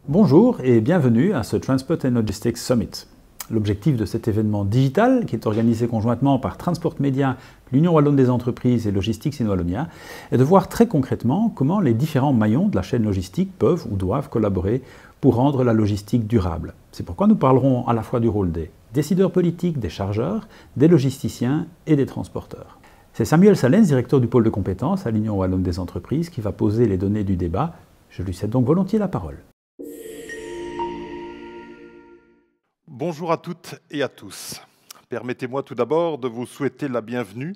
Bonjour et bienvenue à ce Transport and Logistics Summit. L'objectif de cet événement digital, qui est organisé conjointement par Transport Media, l'Union Wallonne des entreprises et Logistics in Wallonia, est de voir très concrètement comment les différents maillons de la chaîne logistique peuvent ou doivent collaborer pour rendre la logistique durable. C'est pourquoi nous parlerons à la fois du rôle des décideurs politiques, des chargeurs, des logisticiens et des transporteurs. C'est Samuel Salens, directeur du pôle de compétences à l'Union Wallonne des entreprises, qui va poser les données du débat. Je lui cède donc volontiers la parole. Bonjour à toutes et à tous. Permettez-moi tout d'abord de vous souhaiter la bienvenue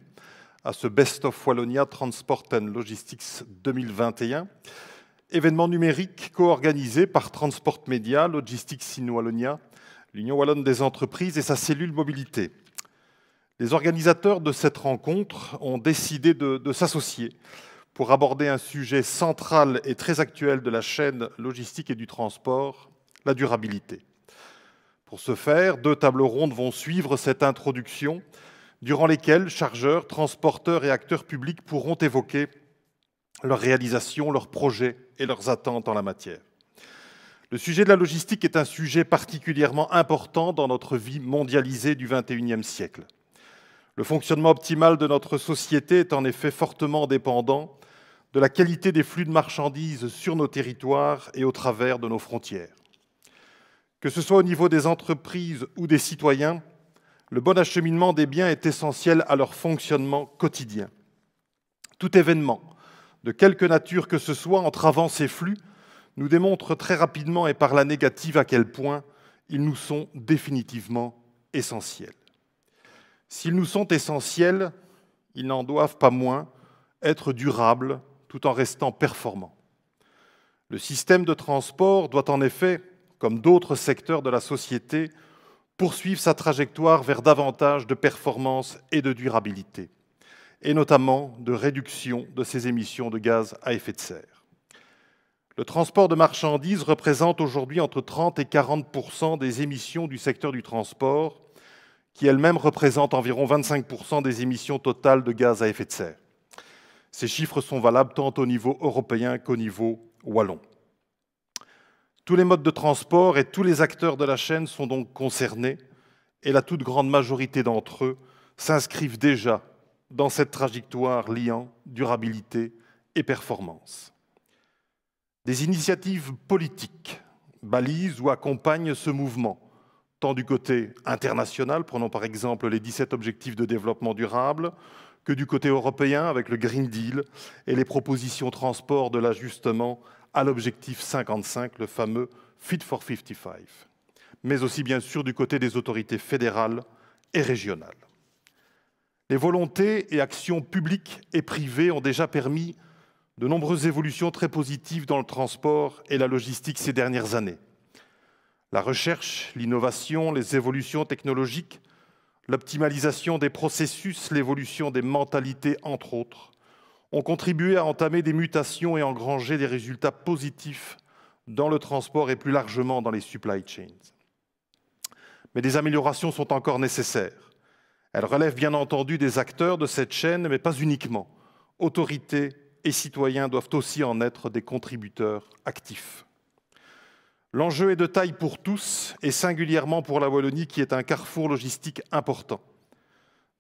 à ce Best of Wallonia Transport and Logistics 2021, événement numérique co-organisé par Transport Media, Logistics in Wallonia, l'Union Wallonne des entreprises et sa cellule mobilité. Les organisateurs de cette rencontre ont décidé de s'associer pour aborder un sujet central et très actuel de la chaîne logistique et du transport, la durabilité. Pour ce faire, 2 tables rondes vont suivre cette introduction, durant lesquelles chargeurs, transporteurs et acteurs publics pourront évoquer leurs réalisations, leurs projets et leurs attentes en la matière. Le sujet de la logistique est un sujet particulièrement important dans notre vie mondialisée du XXIe siècle. Le fonctionnement optimal de notre société est en effet fortement dépendant de la qualité des flux de marchandises sur nos territoires et au travers de nos frontières. Que ce soit au niveau des entreprises ou des citoyens, le bon acheminement des biens est essentiel à leur fonctionnement quotidien. Tout événement, de quelque nature que ce soit, entravant ces flux, nous démontre très rapidement et par la négative à quel point ils nous sont définitivement essentiels. S'ils nous sont essentiels, ils n'en doivent pas moins être durables tout en restant performants. Le système de transport doit en effet, comme d'autres secteurs de la société, poursuivre sa trajectoire vers davantage de performance et de durabilité, et notamment de réduction de ses émissions de gaz à effet de serre. Le transport de marchandises représente aujourd'hui entre 30 et 40% des émissions du secteur du transport, qui elles-mêmes représentent environ 25% des émissions totales de gaz à effet de serre. Ces chiffres sont valables tant au niveau européen qu'au niveau wallon. Tous les modes de transport et tous les acteurs de la chaîne sont donc concernés et la toute grande majorité d'entre eux s'inscrivent déjà dans cette trajectoire liant durabilité et performance. Des initiatives politiques balisent ou accompagnent ce mouvement, tant du côté international, prenons par exemple les 17 objectifs de développement durable, que du côté européen avec le Green Deal et les propositions transport de l'ajustement à l'objectif 55, le fameux Fit for 55, mais aussi bien sûr du côté des autorités fédérales et régionales. Les volontés et actions publiques et privées ont déjà permis de nombreuses évolutions très positives dans le transport et la logistique ces dernières années. La recherche, l'innovation, les évolutions technologiques, l'optimalisation des processus, l'évolution des mentalités, entre autres, ont contribué à entamer des mutations et engranger des résultats positifs dans le transport et plus largement dans les supply chains. Mais des améliorations sont encore nécessaires. Elles relèvent bien entendu des acteurs de cette chaîne, mais pas uniquement. Autorités et citoyens doivent aussi en être des contributeurs actifs. L'enjeu est de taille pour tous, et singulièrement pour la Wallonie, qui est un carrefour logistique important.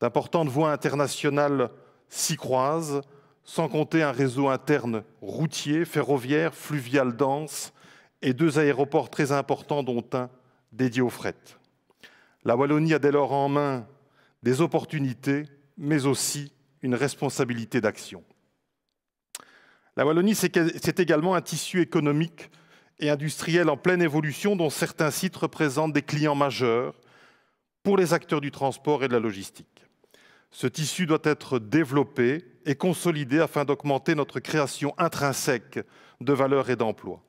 D'importantes voies internationales s'y croisent, sans compter un réseau interne routier, ferroviaire, fluvial dense et 2 aéroports très importants, dont un dédié au fret. La Wallonie a dès lors en main des opportunités, mais aussi une responsabilité d'action. La Wallonie, c'est également un tissu économique et industriel en pleine évolution, dont certains sites représentent des clients majeurs pour les acteurs du transport et de la logistique. Ce tissu doit être développé et consolidé afin d'augmenter notre création intrinsèque de valeur et d'emplois.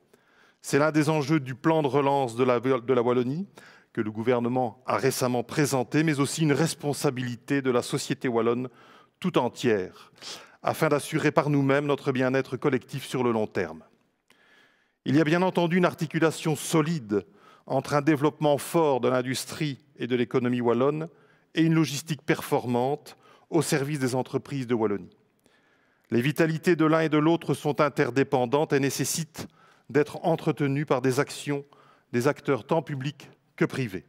C'est l'un des enjeux du plan de relance de la Wallonie, que le gouvernement a récemment présenté, mais aussi une responsabilité de la société wallonne tout entière, afin d'assurer par nous-mêmes notre bien-être collectif sur le long terme. Il y a bien entendu une articulation solide entre un développement fort de l'industrie et de l'économie wallonne et une logistique performante au service des entreprises de Wallonie. Les vitalités de l'un et de l'autre sont interdépendantes et nécessitent d'être entretenue par des actions des acteurs tant publics que privés.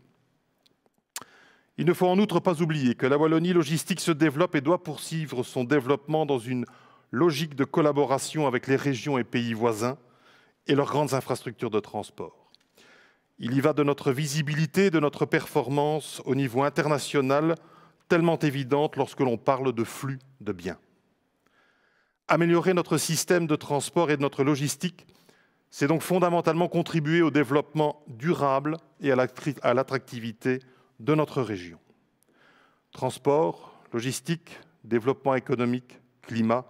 Il ne faut en outre pas oublier que la Wallonie logistique se développe et doit poursuivre son développement dans une logique de collaboration avec les régions et pays voisins et leurs grandes infrastructures de transport. Il y va de notre visibilité, de notre performance au niveau international, tellement évidente lorsque l'on parle de flux de biens. Améliorer notre système de transport et de notre logistique, c'est donc fondamentalement contribuer au développement durable et à l'attractivité de notre région. Transport, logistique, développement économique, climat,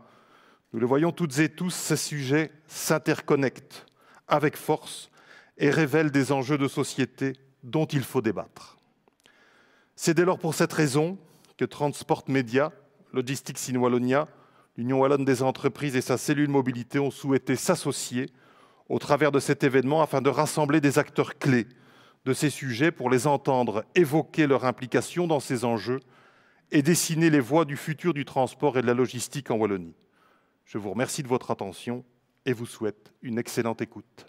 nous le voyons toutes et tous, ces sujets s'interconnectent avec force et révèlent des enjeux de société dont il faut débattre. C'est dès lors pour cette raison que Transport Media, Logistics in Wallonia, l'Union wallonne des entreprises et sa cellule mobilité ont souhaité s'associer au travers de cet événement afin de rassembler des acteurs clés de ces sujets pour les entendre évoquer leur implication dans ces enjeux et dessiner les voies du futur du transport et de la logistique en Wallonie. Je vous remercie de votre attention et vous souhaite une excellente écoute.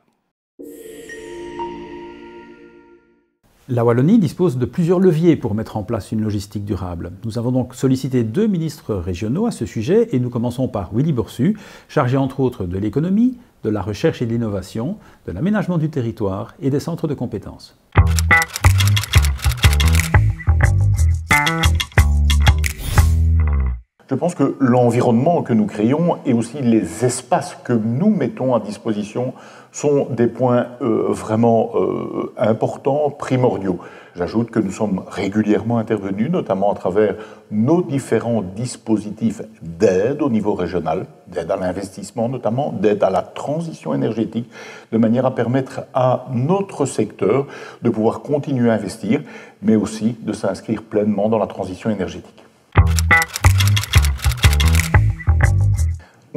La Wallonie dispose de plusieurs leviers pour mettre en place une logistique durable. Nous avons donc sollicité 2 ministres régionaux à ce sujet et nous commençons par Willy Boursu, chargé entre autres de l'économie, de la recherche et de l'innovation, de l'aménagement du territoire et des centres de compétences. Je pense que l'environnement que nous créons et aussi les espaces que nous mettons à disposition sont des points vraiment importants, primordiaux. J'ajoute que nous sommes régulièrement intervenus, notamment à travers nos différents dispositifs d'aide au niveau régional, d'aide à l'investissement notamment, d'aide à la transition énergétique, de manière à permettre à notre secteur de pouvoir continuer à investir, mais aussi de s'inscrire pleinement dans la transition énergétique.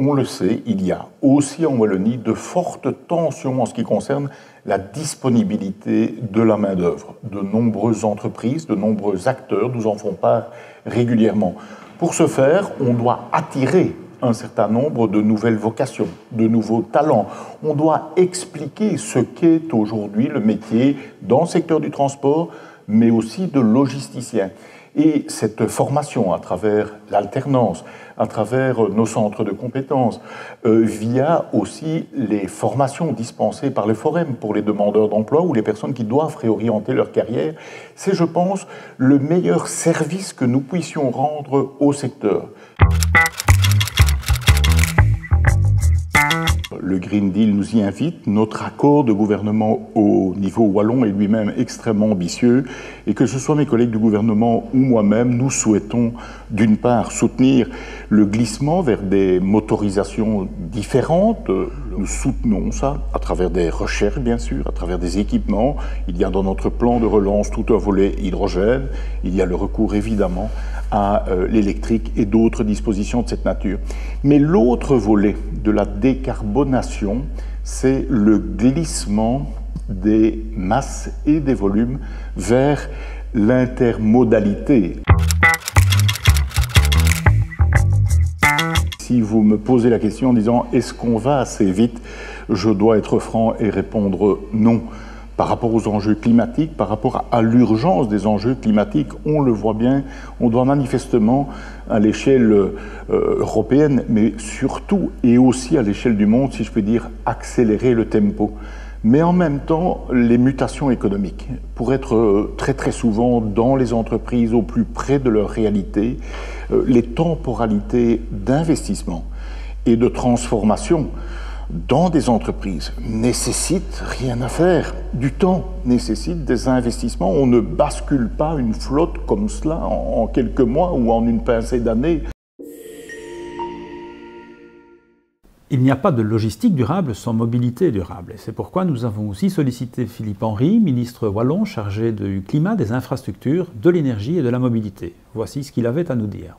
On le sait, il y a aussi en Wallonie de fortes tensions en ce qui concerne la disponibilité de la main-d'œuvre. De nombreuses entreprises, de nombreux acteurs nous en font part régulièrement. Pour ce faire, on doit attirer un certain nombre de nouvelles vocations, de nouveaux talents. On doit expliquer ce qu'est aujourd'hui le métier dans le secteur du transport, mais aussi de logisticien. Et cette formation à travers l'alternance, à travers nos centres de compétences, via aussi les formations dispensées par le Forum pour les demandeurs d'emploi ou les personnes qui doivent réorienter leur carrière, c'est, je pense, le meilleur service que nous puissions rendre au secteur. Le Green Deal nous y invite. Notre accord de gouvernement au niveau wallon est lui-même extrêmement ambitieux et que ce soit mes collègues du gouvernement ou moi-même, nous souhaitons d'une part soutenir le glissement vers des motorisations différentes. Nous soutenons ça à travers des recherches, bien sûr, à travers des équipements. Il y a dans notre plan de relance tout un volet hydrogène. Il y a le recours évidemment à l'électrique et d'autres dispositions de cette nature. Mais l'autre volet de la décarbonation, c'est le glissement des masses et des volumes vers l'intermodalité. Si vous me posez la question en disant « est-ce qu'on va assez vite ?», je dois être franc et répondre non. Par rapport aux enjeux climatiques, par rapport à l'urgence des enjeux climatiques, on le voit bien, on doit manifestement, à l'échelle européenne, mais surtout et aussi à l'échelle du monde, si je peux dire, accélérer le tempo. Mais en même temps, les mutations économiques, pour être très souvent dans les entreprises au plus près de leur réalité, les temporalités d'investissement et de transformation dans des entreprises nécessite rien à faire. Du temps nécessite des investissements. On ne bascule pas une flotte comme cela en quelques mois ou en une pincée d'années. Il n'y a pas de logistique durable sans mobilité durable. C'est pourquoi nous avons aussi sollicité Philippe Henry, ministre wallon chargé du climat, des infrastructures, de l'énergie et de la mobilité. Voici ce qu'il avait à nous dire.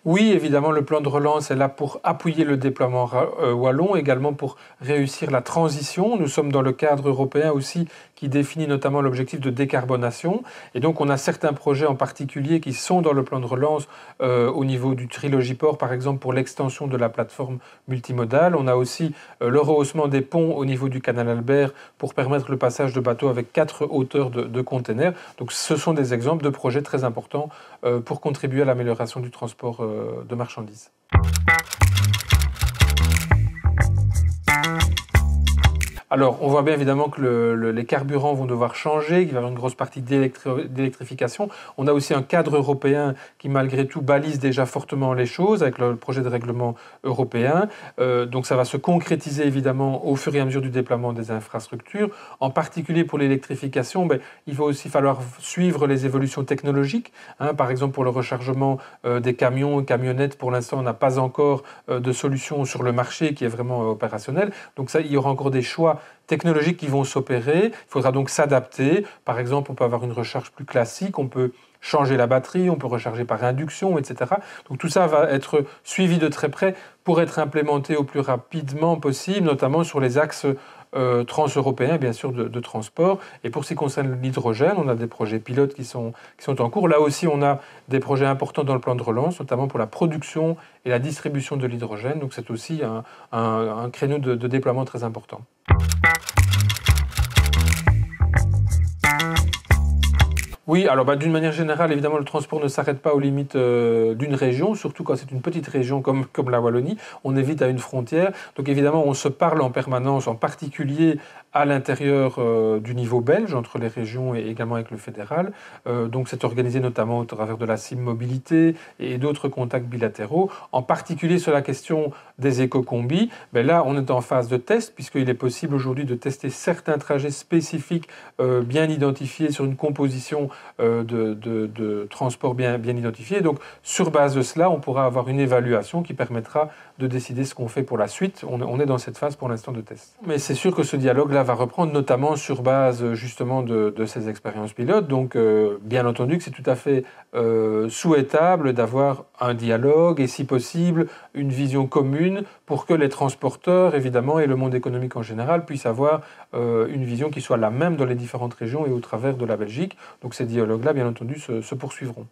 Oui, évidemment, le plan de relance est là pour appuyer le déploiement wallon, également pour réussir la transition. Nous sommes dans le cadre européen aussi qui définit notamment l'objectif de décarbonation. Et donc, on a certains projets en particulier qui sont dans le plan de relance au niveau du Trilogy-Port, par exemple, pour l'extension de la plateforme multimodale. On a aussi le rehaussement des ponts au niveau du canal Albert pour permettre le passage de bateaux avec 4 hauteurs de containers. Donc, ce sont des exemples de projets très importants pour contribuer à l'amélioration du transport de marchandises. Alors, on voit bien évidemment que les carburants vont devoir changer, qu'il va y avoir une grosse partie d'électrification. On a aussi un cadre européen qui, malgré tout, balise déjà fortement les choses avec le projet de règlement européen. Donc, ça va se concrétiser évidemment au fur et à mesure du déploiement des infrastructures. En particulier pour l'électrification, il va aussi falloir suivre les évolutions technologiques. Par exemple, pour le rechargement des camions et camionnettes, pour l'instant, on n'a pas encore de solution sur le marché qui est vraiment opérationnelle. Donc, ça, il y aura encore des choix technologiques qui vont s'opérer. Il faudra donc s'adapter. Par exemple, on peut avoir une recharge plus classique, on peut changer la batterie, on peut recharger par induction, etc. Donc tout ça va être suivi de très près pour être implémenté au plus rapidement possible, notamment sur les axes transeuropéens, bien sûr, de transport. Et pour ce qui concerne l'hydrogène, on a des projets pilotes qui sont en cours. Là aussi, on a des projets importants dans le plan de relance, notamment pour la production et la distribution de l'hydrogène. Donc c'est aussi un créneau de déploiement très important. Oui, alors d'une manière générale, évidemment, le transport ne s'arrête pas aux limites d'une région, surtout quand c'est une petite région comme la Wallonie. On est vite à une frontière. Donc évidemment, on se parle en permanence, en particulier à l'intérieur du niveau belge, entre les régions et également avec le fédéral. Donc c'est organisé notamment au travers de la CIM Mobilité et d'autres contacts bilatéraux. En particulier sur la question des éco-combis, là, on est en phase de test, puisqu'il est possible aujourd'hui de tester certains trajets spécifiques bien identifiés sur une composition de transport bien identifié. Donc, sur base de cela, on pourra avoir une évaluation qui permettra de décider ce qu'on fait pour la suite. On est dans cette phase pour l'instant de test. Mais c'est sûr que ce dialogue-là va reprendre notamment sur base justement de ces expériences pilotes. Donc, bien entendu que c'est tout à fait souhaitable d'avoir un dialogue et, si possible, une vision commune pour que les transporteurs, évidemment, et le monde économique en général puissent avoir une vision qui soit la même dans les différentes régions et au travers de la Belgique. Donc, ces dialogues-là, bien entendu, se poursuivront.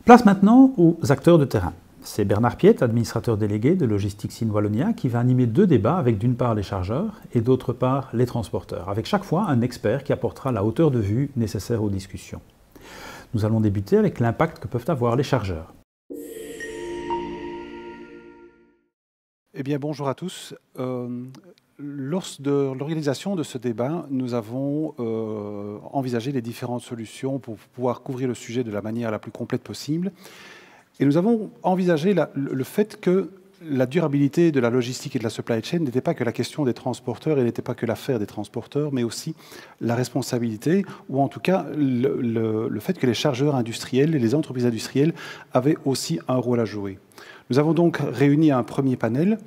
Place maintenant aux acteurs de terrain. C'est Bernard Piette, administrateur délégué de Logistics in Wallonia, qui va animer 2 débats avec d'une part les chargeurs et d'autre part les transporteurs, avec chaque fois un expert qui apportera la hauteur de vue nécessaire aux discussions. Nous allons débuter avec l'impact que peuvent avoir les chargeurs. Eh bien, bonjour à tous. Lors de l'organisation de ce débat, nous avons envisagé les différentes solutions pour pouvoir couvrir le sujet de la manière la plus complète possible. Et nous avons envisagé le fait que la durabilité de la logistique et de la supply chain n'était pas que la question des transporteurs et n'était pas que l'affaire des transporteurs, mais aussi la responsabilité, ou en tout cas le fait que les chargeurs industriels et les entreprises industrielles avaient aussi un rôle à jouer. Nous avons donc réuni un premier panel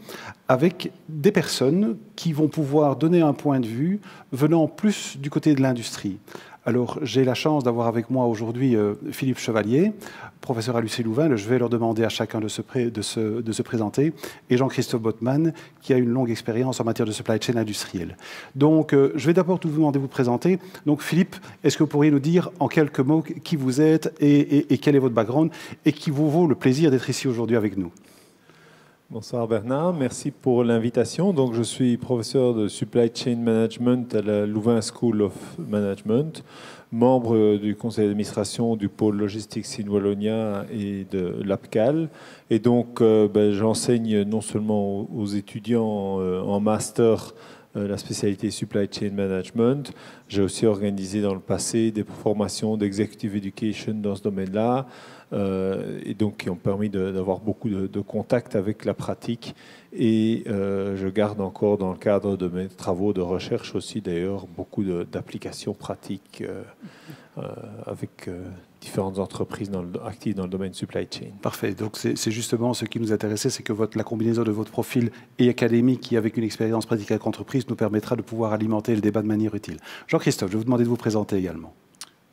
avec des personnes qui vont pouvoir donner un point de vue venant plus du côté de l'industrie. Alors, j'ai la chance d'avoir avec moi aujourd'hui Philippe Chevalier, professeur à l'UC Louvain. Je vais leur demander à chacun de se présenter. Et Jean-Christophe Bottmann, qui a une longue expérience en matière de supply chain industrielle. Donc, je vais d'abord vous demander de vous présenter. Donc, Philippe, est-ce que vous pourriez nous dire en quelques mots qui vous êtes et quel est votre background et qui vous vaut le plaisir d'être ici aujourd'hui avec nous? Bonsoir Bernard, merci pour l'invitation. Donc, je suis professeur de Supply Chain Management à la Louvain School of Management, membre du conseil d'administration du pôle Logistics in Wallonia et de l'APCAL. Et donc, j'enseigne non seulement aux étudiants en master la spécialité Supply Chain Management. J'ai aussi organisé dans le passé des formations d'Executive Education dans ce domaine-là, et donc qui ont permis d'avoir beaucoup de contacts avec la pratique. Et je garde encore dans le cadre de mes travaux de recherche aussi d'ailleurs beaucoup d'applications pratiques avec différentes entreprises actives dans le domaine supply chain. Parfait. Donc c'est justement ce qui nous intéressait, c'est que la combinaison de votre profil et académique qui, avec une expérience pratique avec entreprise, nous permettra de pouvoir alimenter le débat de manière utile. Jean-Christophe, je vais vous demander de vous présenter également.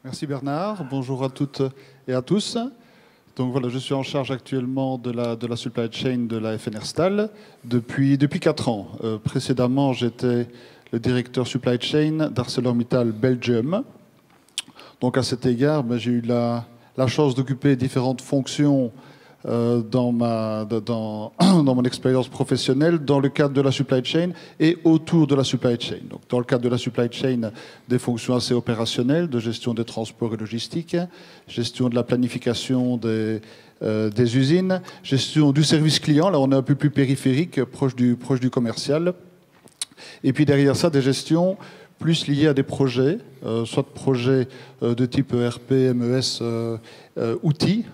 Merci Bernard. Bonjour à toutes et à tous. Donc voilà, je suis en charge actuellement de la supply chain de la FNR Stahl depuis 4 ans. Précédemment, j'étais le directeur supply chain d'ArcelorMittal Belgium. Donc à cet égard, j'ai eu la chance d'occuper différentes fonctions dans mon expérience professionnelle dans le cadre de la supply chain et autour de la supply chain. Donc, dans le cadre de la supply chain, des fonctions assez opérationnelles de gestion des transports et logistique, gestion de la planification des usines, gestion du service client, là on est un peu plus périphérique, proche du commercial. Et puis derrière ça, des gestions plus liées à des projets, soit de projets de type ERP, MES, outils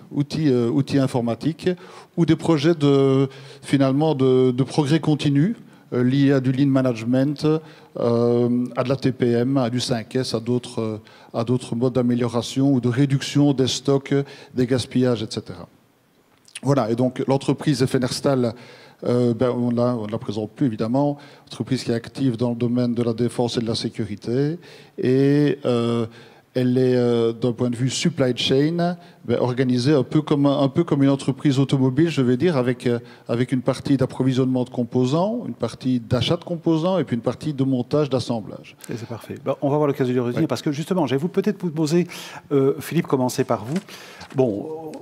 informatiques, ou des projets finalement de progrès continu liés à du lean management, à de la TPM, à du 5S, à d'autres modes d'amélioration ou de réduction des stocks, des gaspillages, etc. Voilà, et donc l'entreprise FNR Stahl, on ne la présente plus évidemment, entreprise qui est active dans le domaine de la défense et de la sécurité, et elle est, d'un point de vue supply chain, organisée un peu comme une entreprise automobile, je vais dire, avec une partie d'approvisionnement de composants, une partie d'achat de composants et puis une partie de montage, d'assemblage. C'est parfait. On va avoir l'occasion de le retenir, parce que justement, j'allais peut-être vous poser, Philippe, commencer par vous. Bon,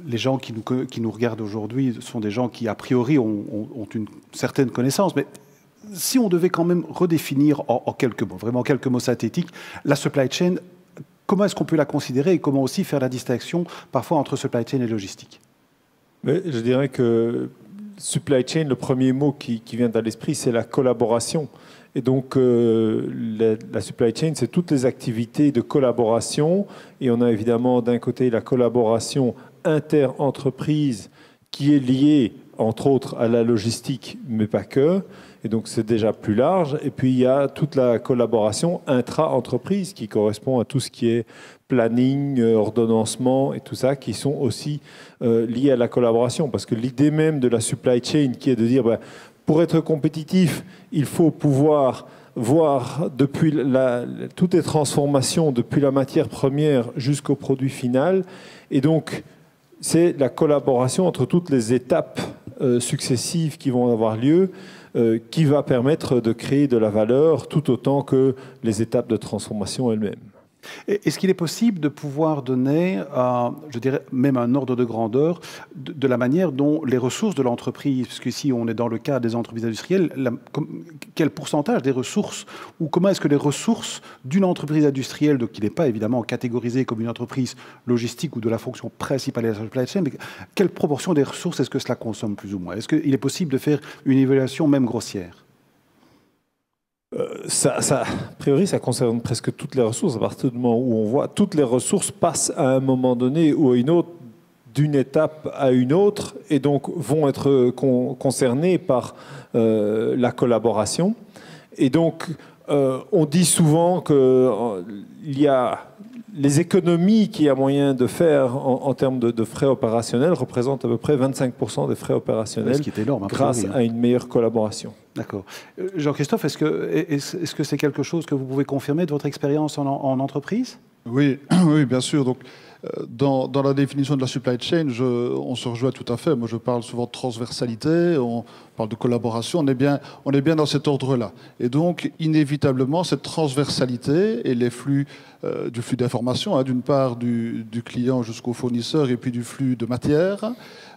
les gens qui nous regardent aujourd'hui sont des gens qui, a priori, ont une certaine connaissance, mais si on devait quand même redéfinir en quelques mots, vraiment quelques mots synthétiques, la supply chain, comment est-ce qu'on peut la considérer et comment aussi faire la distinction parfois entre supply chain et logistique? Mais je dirais que supply chain, le premier mot qui vient à l'esprit, c'est la collaboration. Et donc, la supply chain, c'est toutes les activités de collaboration. Et on a évidemment d'un côté la collaboration inter-entreprise qui est liée, entre autres, à la logistique, mais pas que. Et donc, c'est déjà plus large. Et puis, il y a toute la collaboration intra-entreprise qui correspond à tout ce qui est planning, ordonnancement et tout ça, qui sont aussi liés à la collaboration. Parce que l'idée même de la supply chain, qui est de dire, pour être compétitif, il faut pouvoir voir depuis toutes les transformations, depuis la matière première jusqu'au produit final. Et donc, c'est la collaboration entre toutes les étapes successives qui vont avoir lieu, qui va permettre de créer de la valeur tout autant que les étapes de transformation elles-mêmes. Est-ce qu'il est possible de pouvoir donner, je dirais même un ordre de grandeur, de la manière dont les ressources de l'entreprise, puisque ici on est dans le cas des entreprises industrielles, quel pourcentage des ressources, ou comment est-ce que les ressources d'une entreprise industrielle, donc qui n'est pas évidemment catégorisée comme une entreprise logistique ou de la fonction principale de la supply chain, mais quelle proportion des ressources est-ce que cela consomme plus ou moins? Est-ce qu'il est possible de faire une évaluation même grossière? A priori, ça concerne presque toutes les ressources. À partir du moment où on voit toutes les ressources passent à un moment donné ou à une autre, d'une étape à une autre, et donc vont être concernées par la collaboration. Et donc, on dit souvent qu'il y a les économies qu'il y a moyen de faire en termes de frais opérationnels représentent à peu près 25% des frais opérationnels, ce qui est énorme, grâce à une meilleure collaboration. D'accord. Jean-Christophe, est-ce que c'est quelque chose que vous pouvez confirmer de votre expérience en entreprise? Oui, oui, bien sûr. Donc, dans la définition de la supply chain, on se rejoint tout à fait. Moi, je parle souvent de transversalité, on parle de collaboration. On est bien dans cet ordre-là. Et donc, inévitablement, cette transversalité et les flux, du flux d'informations, d'une part du client jusqu'au fournisseur et puis du flux de matière,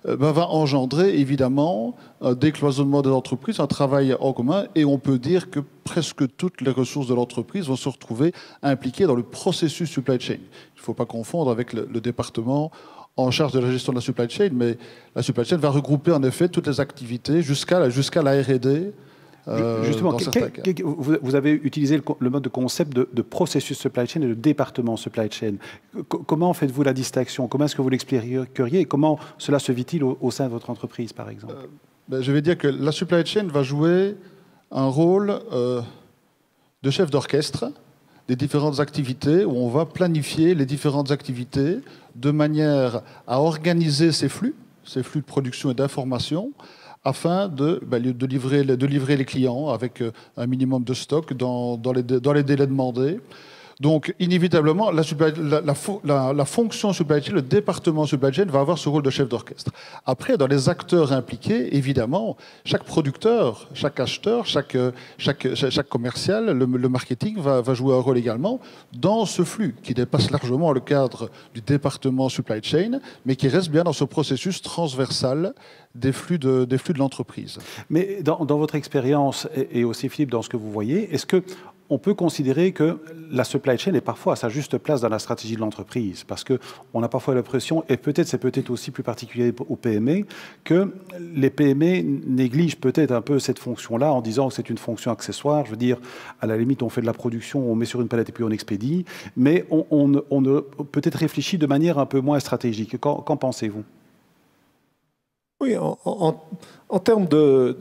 va engendrer évidemment un décloisonnement des entreprises, un travail en commun, et on peut dire que presque toutes les ressources de l'entreprise vont se retrouver impliquées dans le processus supply chain. Il ne faut pas confondre avec le département en charge de la gestion de la supply chain, mais la supply chain va regrouper en effet toutes les activités jusqu'à la R&D. Justement, vous avez utilisé le mode de concept de processus supply chain et de département supply chain. Comment faites-vous la distinction? Comment est-ce que vous l'expliqueriez et comment cela se vit-il au sein de votre entreprise, par exemple? Je vais dire que la supply chain va jouer un rôle de chef d'orchestre des différentes activités, où on va planifier les différentes activités de manière à organiser ces flux de production et d'information, afin de livrer les clients avec un minimum de stock dans les délais demandés, Donc, inévitablement, la fonction supply chain, le département supply chain va avoir ce rôle de chef d'orchestre. Après, dans les acteurs impliqués, évidemment, chaque producteur, chaque acheteur, chaque commercial, le marketing va jouer un rôle également dans ce flux qui dépasse largement le cadre du département supply chain, mais qui reste bien dans ce processus transversal des flux de l'entreprise. Mais dans votre expérience, et aussi Philippe, dans ce que vous voyez, est-ce qu'on peut considérer que la supply chain est parfois à sa juste place dans la stratégie de l'entreprise? Parce qu'on a parfois l'impression, et c'est peut-être aussi plus particulier aux PME, que les PME négligent peut-être un peu cette fonction-là en disant que c'est une fonction accessoire. Je veux dire, à la limite, on fait de la production, on met sur une palette et puis on expédie, mais on peut-être réfléchit de manière un peu moins stratégique. Qu'en pensez-vous? Oui, en termes de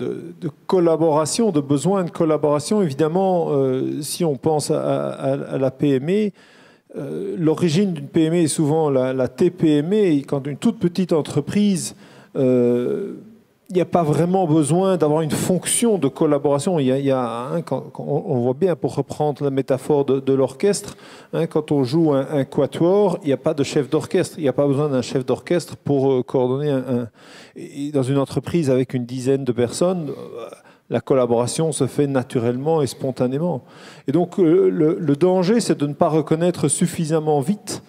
collaboration, de besoin de collaboration, évidemment, si on pense à la PME, l'origine d'une PME est souvent la TPME. Et quand une toute petite entreprise, il n'y a pas vraiment besoin d'avoir une fonction de collaboration. On voit bien, pour reprendre la métaphore de l'orchestre, quand on joue un quatuor, il n'y a pas de chef d'orchestre. Il n'y a pas besoin d'un chef d'orchestre pour coordonner et dans une entreprise avec une dizaine de personnes, la collaboration se fait naturellement et spontanément. Et donc, le danger, c'est de ne pas reconnaître suffisamment vite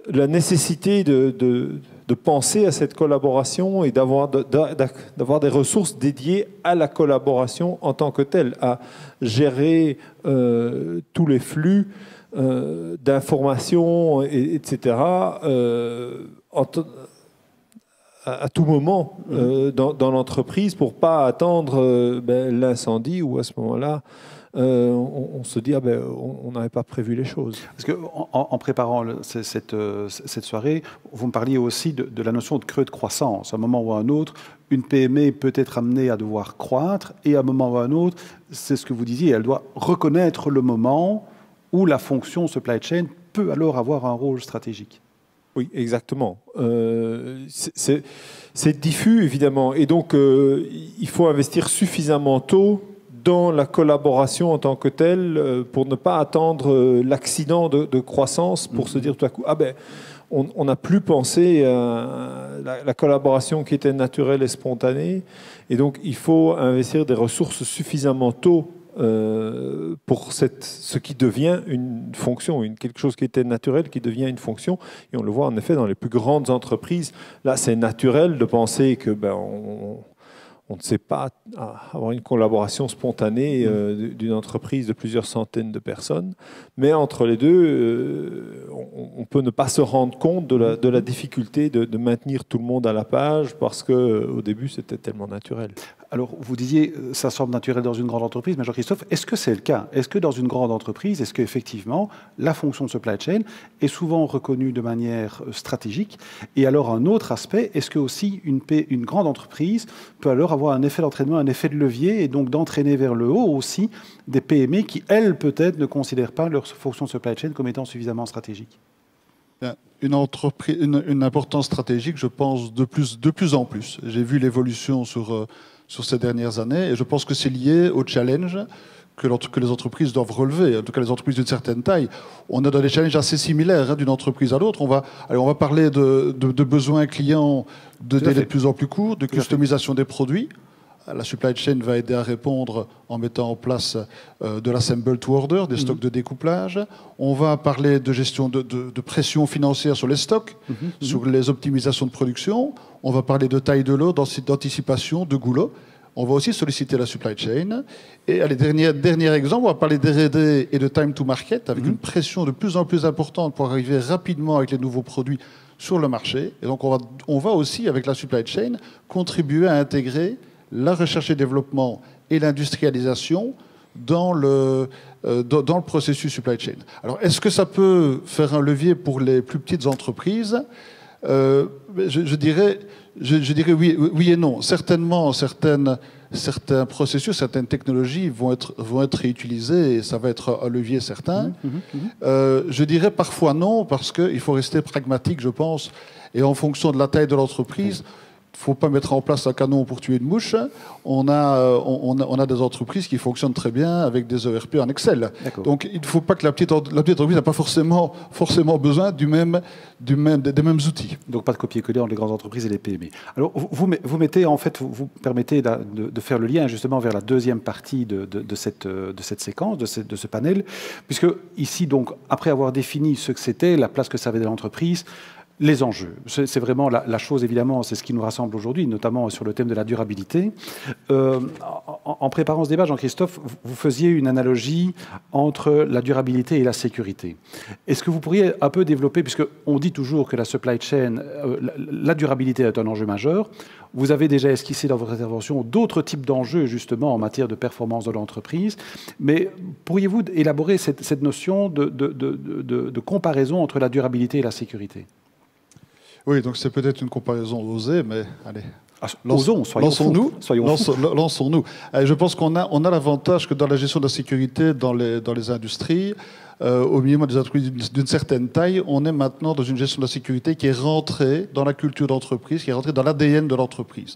la nécessité de penser à cette collaboration et d'avoir des ressources dédiées à la collaboration en tant que telle, à gérer tous les flux d'informations, etc., à tout moment dans l'entreprise pour ne pas attendre l'incendie où à ce moment-là, on se dit on n'avait pas prévu les choses. Parce qu'en préparant cette soirée, vous me parliez aussi de la notion de creux de croissance. À un moment ou à un autre, une PME peut être amenée à devoir croître et à un moment ou à un autre, c'est ce que vous disiez, elle doit reconnaître le moment où la fonction supply chain peut alors avoir un rôle stratégique. Oui, exactement. C'est diffus, évidemment. Et donc, il faut investir suffisamment tôt dans la collaboration en tant que telle pour ne pas attendre l'accident de croissance pour se dire tout à coup, on n'a plus pensé à la collaboration qui était naturelle et spontanée. Et donc, il faut investir des ressources suffisamment tôt pour ce qui devient une fonction, quelque chose qui était naturel, qui devient une fonction. Et on le voit en effet dans les plus grandes entreprises. Là, c'est naturel de penser que on ne sait pas avoir une collaboration spontanée d'une entreprise de plusieurs centaines de personnes. Mais entre les deux, on peut ne pas se rendre compte de la difficulté de maintenir tout le monde à la page parce qu'au début, c'était tellement naturel. Alors, vous disiez, ça semble naturel dans une grande entreprise, mais Jean-Christophe, est-ce que c'est le cas? Est-ce que dans une grande entreprise, est-ce qu'effectivement, la fonction de supply chain est souvent reconnue de manière stratégique? Et alors, un autre aspect, est-ce que aussi une grande entreprise peut alors avoir un effet d'entraînement, un effet de levier, et donc d'entraîner vers le haut aussi des PME qui, elles, peut-être, ne considèrent pas leur fonction de supply chain comme étant suffisamment stratégique? Une importance stratégique, je pense, de plus en plus. J'ai vu l'évolution sur ces dernières années, et je pense que c'est lié au challenge que les entreprises doivent relever, en tout cas les entreprises d'une certaine taille. On a des challenges assez similaires d'une entreprise à l'autre. On va parler de besoins clients, de délais de plus en plus courts, de customisation des produits. La supply chain va aider à répondre en mettant en place de l'assemble to order, des stocks de découplage. On va parler de gestion de pression financière sur les stocks, sur les optimisations de production. On va parler de taille de lot, d'anticipation, de goulot. On va aussi solliciter la supply chain. Et allez, dernier exemple, on va parler d'R&D et de time to market, avec une pression de plus en plus importante pour arriver rapidement avec les nouveaux produits sur le marché. Et donc on va aussi, avec la supply chain, contribuer à intégrer la recherche et développement et l'industrialisation dans le processus supply chain. Alors, est-ce que ça peut faire un levier pour les plus petites entreprises? Je dirais oui et non. Certainement, certains processus, certaines technologies vont être réutilisées et ça va être un levier certain. Je dirais parfois non, parce qu'il faut rester pragmatique, je pense, et en fonction de la taille de l'entreprise, faut pas mettre en place un canon pour tuer une mouche. On a des entreprises qui fonctionnent très bien avec des ERP en Excel. Donc il ne faut pas que la petite entreprise n'a pas forcément besoin des mêmes outils. Donc pas de copier-coller entre les grandes entreprises et les PME. Alors vous mettez en fait, vous permettez de faire le lien justement vers la deuxième partie de cette séquence, de ce panel, puisque ici donc après avoir défini ce que c'était, la place que ça avait dans l'entreprise, les enjeux. C'est vraiment la chose, évidemment, c'est ce qui nous rassemble aujourd'hui, notamment sur le thème de la durabilité. En préparant ce débat, Jean-Christophe, vous faisiez une analogie entre la durabilité et la sécurité. Est-ce que vous pourriez un peu développer, puisqu'on dit toujours que la supply chain, la durabilité est un enjeu majeur, vous avez déjà esquissé dans votre intervention d'autres types d'enjeux, justement, en matière de performance de l'entreprise, mais pourriez-vous élaborer cette notion de comparaison entre la durabilité et la sécurité ? Oui, donc c'est peut-être une comparaison osée, mais allez. Lançons-nous. Je pense qu'on a l'avantage que dans la gestion de la sécurité dans les industries, au minimum des entreprises d'une certaine taille, on est maintenant dans une gestion de la sécurité qui est rentrée dans la culture d'entreprise, qui est rentrée dans l'ADN de l'entreprise.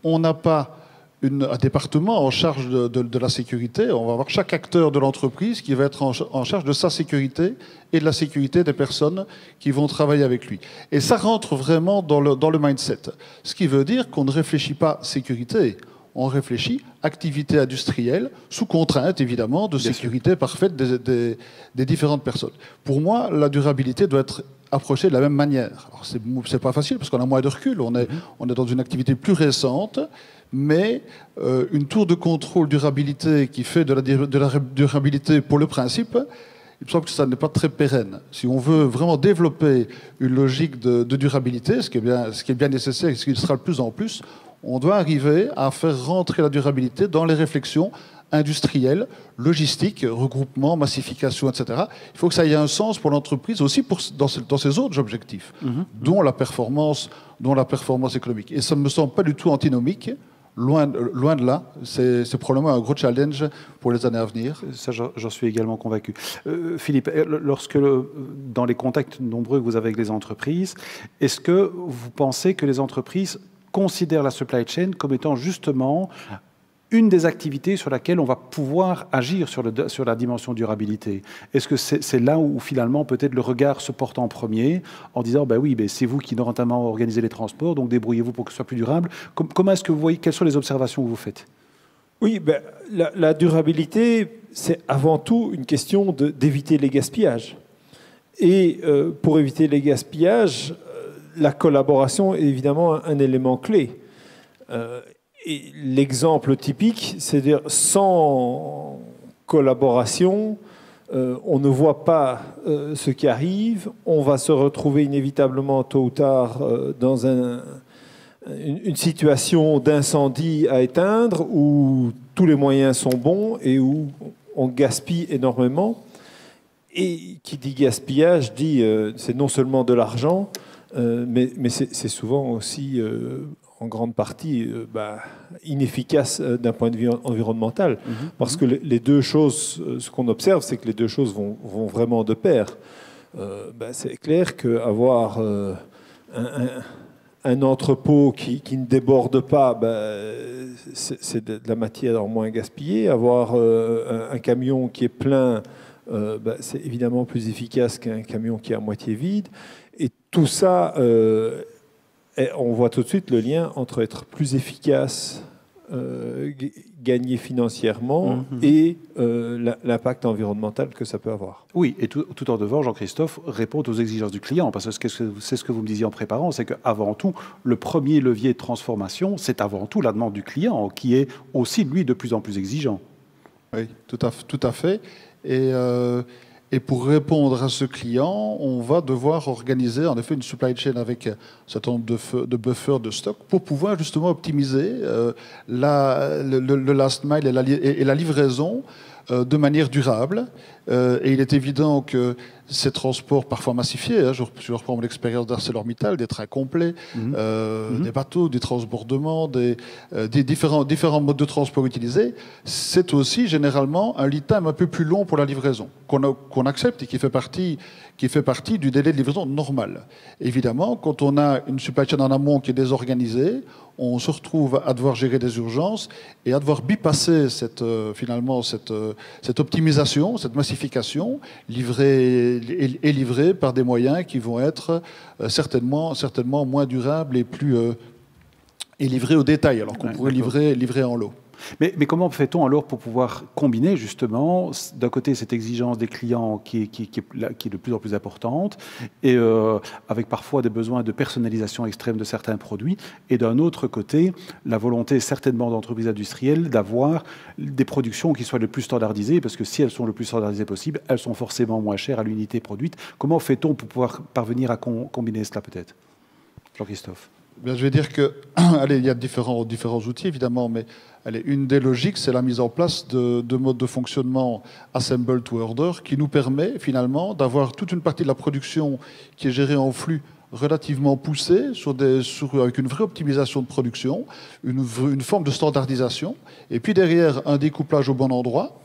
On n'a pas un département en charge de la sécurité. On va avoir chaque acteur de l'entreprise qui va être en charge de sa sécurité et de la sécurité des personnes qui vont travailler avec lui. Et ça rentre vraiment dans le mindset. Ce qui veut dire qu'on ne réfléchit pas sécurité, on réfléchit activité industrielle, sous contrainte évidemment de sécurité parfaite des différentes personnes. Pour moi, la durabilité doit être approchée de la même manière. Alors c'est pas facile parce qu'on a moins de recul, on est dans une activité plus récente, mais une tour de contrôle durabilité qui fait de la durabilité pour le principe, il me semble que ça n'est pas très pérenne. Si on veut vraiment développer une logique de durabilité, ce qui est bien nécessaire et ce qui sera de plus en plus, on doit arriver à faire rentrer la durabilité dans les réflexions industrielles, logistiques, regroupement, massification, etc. Il faut que ça ait un sens pour l'entreprise aussi dans ses autres objectifs, dont la performance économique. Et ça ne me semble pas du tout antinomique. Loin de là, c'est probablement un gros challenge pour les années à venir. Ça, j'en suis également convaincu. Philippe, lorsque dans les contacts nombreux que vous avez avec les entreprises, est-ce que vous pensez que les entreprises considèrent la supply chain comme étant justement une des activités sur laquelle on va pouvoir agir sur la dimension durabilité? Est-ce que c'est là où finalement peut-être le regard se porte en premier en disant ben oui, ben c'est vous qui notamment organisez les transports, donc débrouillez-vous pour que ce soit plus durable. Comment est-ce que vous voyez, quelles sont les observations que vous faites? Oui, ben, la durabilité, c'est avant tout une question d'éviter les gaspillages. Et pour éviter les gaspillages, la collaboration est évidemment un élément clé. Et l'exemple typique, c'est-à-dire sans collaboration, on ne voit pas ce qui arrive, on va se retrouver inévitablement tôt ou tard dans une situation d'incendie à éteindre où tous les moyens sont bons et où on gaspille énormément. Et qui dit gaspillage dit c'est non seulement de l'argent, mais c'est souvent aussi en grande partie inefficace d'un point de vue environnemental. Parce que les deux choses, ce qu'on observe, c'est que les deux choses vont vraiment de pair. C'est clair qu'avoir un entrepôt qui ne déborde pas, c'est de la matière en moins gaspillée. Avoir un camion qui est plein, c'est évidemment plus efficace qu'un camion qui est à moitié vide. Et tout ça... on voit tout de suite le lien entre être plus efficace, gagner financièrement et l'impact environnemental que ça peut avoir. Oui, et tout en devant, Jean-Christophe, répondre aux exigences du client, parce que c'est ce que vous me disiez en préparant, c'est qu'avant tout, le premier levier de transformation, c'est avant tout la demande du client, qui est aussi, lui, de plus en plus exigeant. Oui, tout à fait. Et pour répondre à ce client, on va devoir organiser en effet une supply chain avec un certain nombre de buffers de stock pour pouvoir justement optimiser le last mile et la livraison de manière durable Et il est évident que ces transports parfois massifiés, hein, je reprends mon expérience d'ArcelorMittal, des trains complets, des bateaux, des transbordements, des différents modes de transport utilisés, c'est aussi généralement un lead time un peu plus long pour la livraison, qu'on accepte et qui fait partie du délai de livraison normal. Évidemment, quand on a une supply chain en amont qui est désorganisée, on se retrouve à devoir gérer des urgences et à devoir bypasser cette optimisation, cette massification, livrée par des moyens qui vont être certainement moins durables et livrés au détail, alors qu'on pourrait livrer en lot. Mais comment fait-on alors pour pouvoir combiner justement, d'un côté, cette exigence des clients qui est de plus en plus importante, et avec parfois des besoins de personnalisation extrême de certains produits, et d'un autre côté, la volonté certainement d'entreprises industrielles d'avoir des productions qui soient le plus standardisées, parce que si elles sont le plus standardisées possible, elles sont forcément moins chères à l'unité produite. Comment fait-on pour pouvoir parvenir à combiner cela peut-être, Jean-Christophe? Bien, je vais dire que, allez, il y a différents outils évidemment, mais allez, une des logiques, c'est la mise en place de modes de fonctionnement assemble to order, qui nous permet finalement d'avoir toute une partie de la production qui est gérée en flux relativement poussé, avec une vraie optimisation de production, une forme de standardisation, et puis derrière un découplage au bon endroit.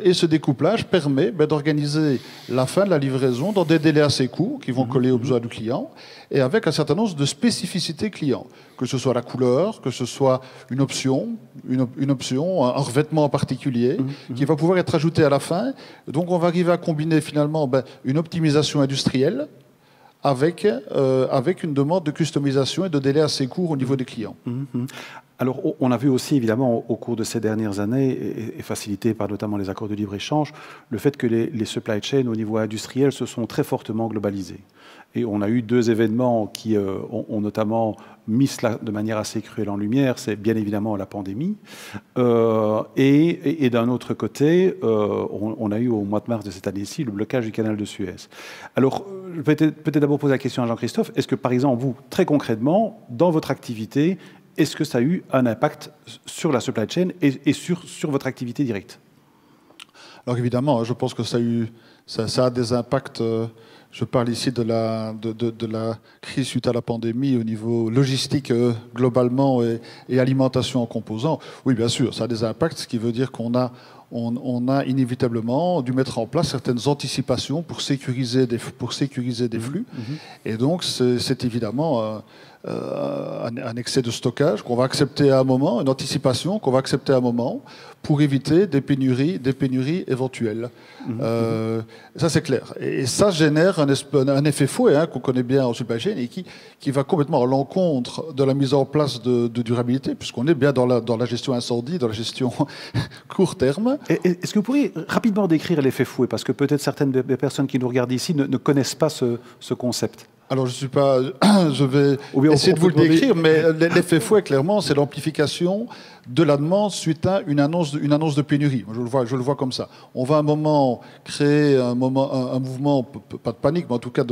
Et ce découplage permet d'organiser la fin de la livraison dans des délais assez courts qui vont coller aux besoins du client et avec un certain nombre de spécificités clients, que ce soit la couleur, que ce soit une option, un revêtement en particulier qui va pouvoir être ajouté à la fin. Donc on va arriver à combiner finalement une optimisation industrielle avec une demande de customisation et de délais assez courts au niveau des clients. Alors, on a vu aussi, évidemment, au cours de ces dernières années, et facilité par notamment les accords de libre-échange, le fait que les supply chains au niveau industriel se sont très fortement globalisés. Et on a eu deux événements qui ont notamment mis cela de manière assez cruelle en lumière. C'est bien évidemment la pandémie. Et d'un autre côté, on a eu au mois de mars de cette année-ci le blocage du canal de Suez. Alors, je vais peut-être d'abord poser la question à Jean-Christophe. Est-ce que, par exemple, vous, très concrètement, dans votre activité, est-ce que ça a eu un impact sur la supply chain et sur votre activité directe? Alors évidemment, je pense que ça a des impacts. Je parle ici de la crise suite à la pandémie au niveau logistique globalement et alimentation en composants. Oui, bien sûr, ça a des impacts, ce qui veut dire qu'on a inévitablement dû mettre en place certaines anticipations pour sécuriser des flux. Et donc, c'est évidemment un excès de stockage qu'on va accepter à un moment, une anticipation qu'on va accepter à un moment pour éviter des pénuries éventuelles. Ça, c'est clair. Et ça génère un effet fouet qu'on connaît bien en supply chain et qui va complètement à l'encontre de la mise en place de durabilité, puisqu'on est bien dans la gestion incendie, dans la gestion court terme. Est-ce que vous pourriez rapidement décrire l'effet fouet, parce que peut-être certaines des personnes qui nous regardent ici ne connaissent pas ce concept? Alors, je vais essayer de vous le décrire, mais l'effet fouet, clairement, c'est l'amplification de la demande suite à une annonce de pénurie. Moi, je le vois comme ça. On va à un moment créer un mouvement, pas de panique, mais en tout cas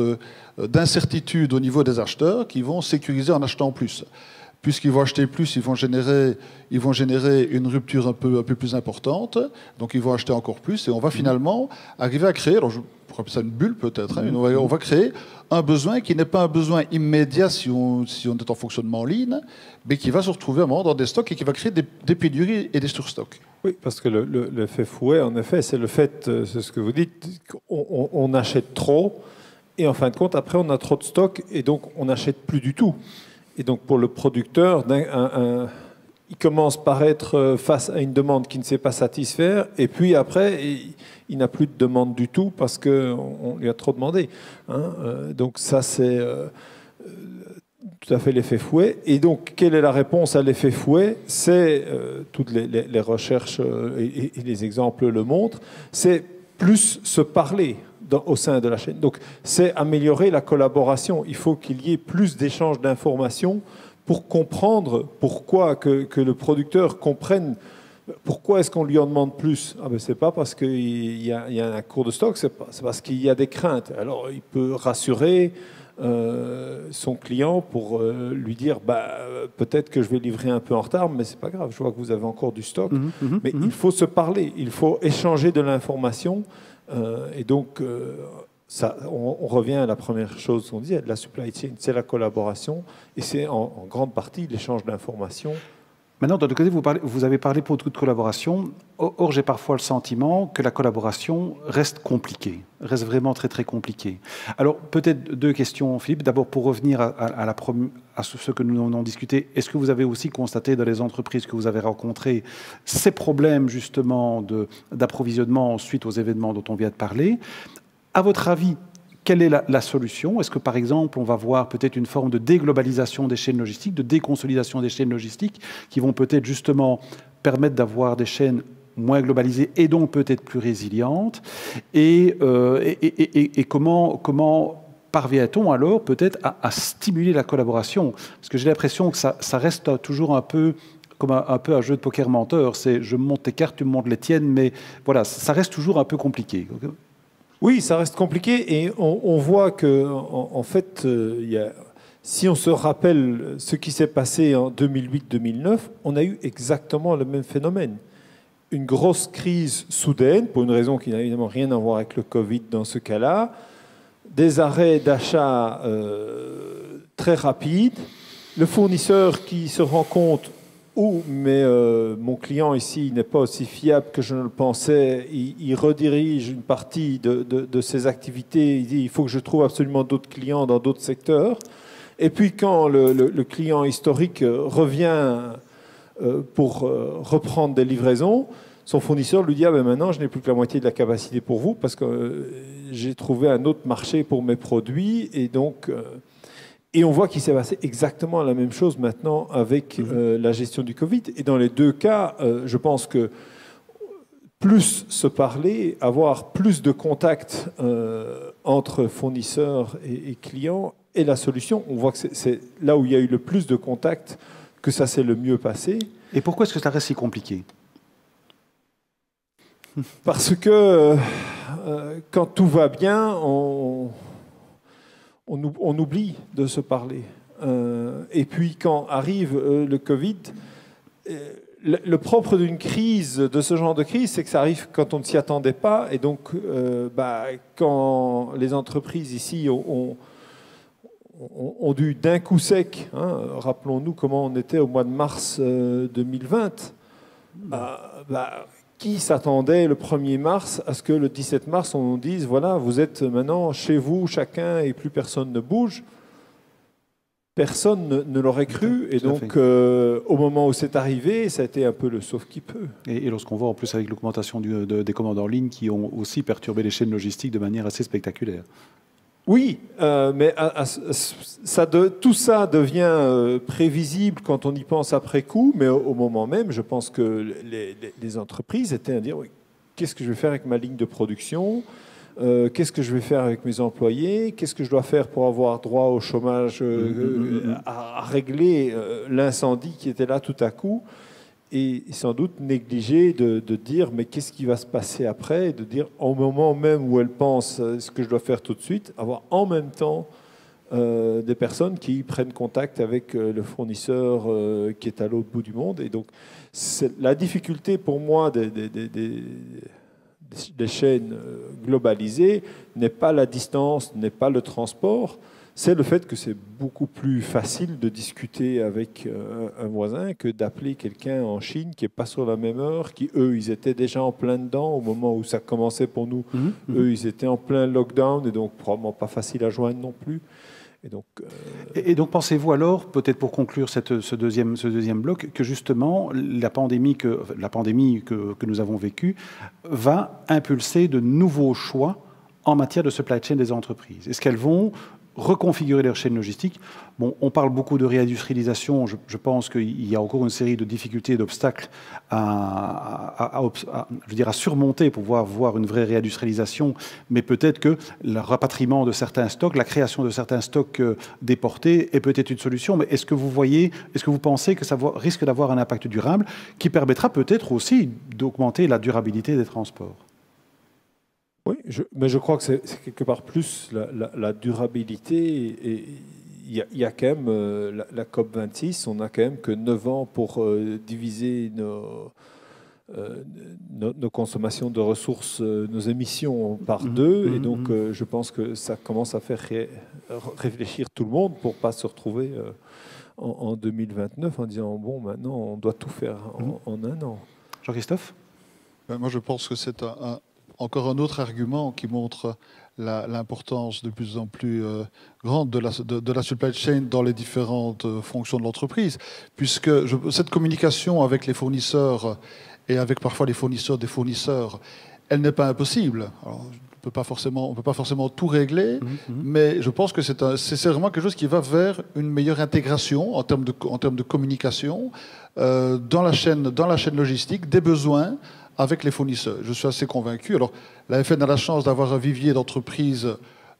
d'incertitude au niveau des acheteurs qui vont sécuriser en achetant plus. Puisqu'ils vont acheter plus, ils vont générer une rupture un peu plus importante, donc ils vont acheter encore plus, et on va finalement arriver à créer, alors je pourrais appeler ça une bulle peut-être, on va créer un besoin qui n'est pas un besoin immédiat si on est en fonctionnement en ligne, mais qui va se retrouver à un moment dans des stocks et qui va créer des pénuries et des surstocks. Oui, parce que l'effet fouet, en effet, c'est le fait, c'est ce que vous dites, qu'on achète trop, et en fin de compte, après on a trop de stocks, et donc on n'achète plus du tout. Et donc pour le producteur, il commence par être face à une demande qui ne sait pas satisfaire, et puis après, il n'a plus de demande du tout parce qu'on lui a trop demandé. Donc ça, c'est tout à fait l'effet fouet. Et donc, quelle est la réponse à l'effet fouet? C'est, toutes les recherches et les exemples le montrent, c'est plus se parler au sein de la chaîne. Donc, c'est améliorer la collaboration. Il faut qu'il y ait plus d'échanges d'informations pour comprendre pourquoi que le producteur comprenne pourquoi est-ce qu'on lui en demande plus. C'est pas parce qu'il y a un cours de stock, c'est parce qu'il y a des craintes. Alors, il peut rassurer son client pour lui dire peut-être que je vais livrer un peu en retard, mais c'est pas grave, je vois que vous avez encore du stock. Mais il faut se parler, il faut échanger de l'information. Et donc, on revient à la première chose qu'on dit, la supply chain, c'est la collaboration et c'est en grande partie l'échange d'informations. Maintenant, de l'autre côté, vous avez parlé pour toute collaboration. Or, j'ai parfois le sentiment que la collaboration reste compliquée, reste vraiment très, très compliquée. Alors, peut-être deux questions, Philippe. D'abord, pour revenir à ce que nous en avons discuté, est-ce que vous avez aussi constaté dans les entreprises que vous avez rencontrées ces problèmes, justement, d'approvisionnement suite aux événements dont on vient de parler? À votre avis, quelle est la solution? Est-ce que, par exemple, on va voir peut-être une forme de déglobalisation des chaînes logistiques, de déconsolidation des chaînes logistiques, qui vont peut-être justement permettre d'avoir des chaînes moins globalisées et donc peut-être plus résilientes? Et comment parvient-on alors peut-être à stimuler la collaboration? Parce que j'ai l'impression que ça reste toujours un peu comme un jeu de poker menteur. C'est je monte tes cartes, tu me montes les tiennes, mais voilà, ça reste toujours un peu compliqué. Oui, ça reste compliqué et on voit que, en fait, si on se rappelle ce qui s'est passé en 2008-2009, on a eu exactement le même phénomène. Une grosse crise soudaine, pour une raison qui n'a évidemment rien à voir avec le Covid dans ce cas-là, des arrêts d'achat très rapides, le fournisseur qui se rend compte mais mon client ici n'est pas aussi fiable que je ne le pensais. Il redirige une partie de ses activités. Il dit il faut que je trouve absolument d'autres clients dans d'autres secteurs. Et puis quand le client historique revient pour reprendre des livraisons, son fournisseur lui dit ah ben maintenant je n'ai plus que la moitié de la capacité pour vous parce que j'ai trouvé un autre marché pour mes produits et donc et on voit qu'il s'est passé exactement la même chose maintenant avec la gestion du Covid. Et dans les deux cas, je pense que plus se parler, avoir plus de contacts entre fournisseurs et clients est la solution. On voit que c'est là où il y a eu le plus de contacts que ça s'est le mieux passé. Et pourquoi est-ce que ça reste si compliqué? Parce que quand tout va bien, on oublie de se parler. Et puis quand arrive le Covid, le propre d'une crise, de ce genre de crise, c'est que ça arrive quand on ne s'y attendait pas. Et donc, quand les entreprises ici ont dû d'un coup sec, rappelons-nous comment on était au mois de mars 2020, qui s'attendait le 1er mars à ce que le 17 mars, on nous dise, voilà, vous êtes maintenant chez vous, chacun, et plus personne ne bouge? Personne ne l'aurait cru. Et donc, au moment où c'est arrivé, ça a été un peu le sauve qui peut. Et lorsqu'on voit en plus avec l'augmentation des commandes en ligne qui ont aussi perturbé les chaînes logistiques de manière assez spectaculaire. Oui, mais tout ça devient prévisible quand on y pense après coup, mais au moment même, je pense que les entreprises étaient à dire oui, qu'est-ce que je vais faire avec ma ligne de production, qu'est-ce que je vais faire avec mes employés, qu'est-ce que je dois faire pour avoir droit au chômage, à régler l'incendie qui était là tout à coup. Et sans doute négliger de dire mais qu'est-ce qui va se passer après, et de dire au moment même où elle pense ce que je dois faire tout de suite, avoir en même temps des personnes qui prennent contact avec le fournisseur qui est à l'autre bout du monde. Et donc la difficulté pour moi des chaînes globalisées n'est pas la distance, n'est pas le transport, c'est le fait que c'est beaucoup plus facile de discuter avec un voisin que d'appeler quelqu'un en Chine qui n'est pas sur la même heure, qui, eux, ils étaient déjà en plein dedans au moment où ça commençait pour nous. Eux, ils étaient en plein lockdown et donc probablement pas facile à joindre non plus. Et donc pensez-vous alors, peut-être pour conclure ce deuxième bloc, que justement la pandémie que nous avons vécue va impulser de nouveaux choix en matière de supply chain des entreprises? Est-ce qu'elles vont reconfigurer leur chaîne logistique? Bon, on parle beaucoup de réindustrialisation. Je pense qu'il y a encore une série de difficultés et d'obstacles à surmonter pour pouvoir voir une vraie réindustrialisation. Mais peut-être que le rapatriement de certains stocks, la création de certains stocks déportés est peut-être une solution. Mais est-ce que vous pensez que ça risque d'avoir un impact durable qui permettra peut-être aussi d'augmenter la durabilité des transports? Oui, mais je crois que c'est quelque part plus la durabilité. Et il y a quand même la COP26, on n'a quand même que 9 ans pour diviser nos consommations de ressources, nos émissions par deux. Et donc, je pense que ça commence à faire réfléchir tout le monde pour ne pas se retrouver en 2029 en disant, bon, maintenant, on doit tout faire en un an. Jean-Christophe ? Moi, je pense que c'est encore un autre argument qui montre l'importance de plus en plus grande de la supply chain dans les différentes fonctions de l'entreprise, puisque cette communication avec les fournisseurs et avec parfois les fournisseurs des fournisseurs, elle n'est pas impossible. Alors, on ne peut pas forcément tout régler, mais je pense que c'est vraiment quelque chose qui va vers une meilleure intégration en termes de communication dans la chaîne logistique des besoins avec les fournisseurs. Je suis assez convaincu. Alors, la FN a la chance d'avoir un vivier d'entreprises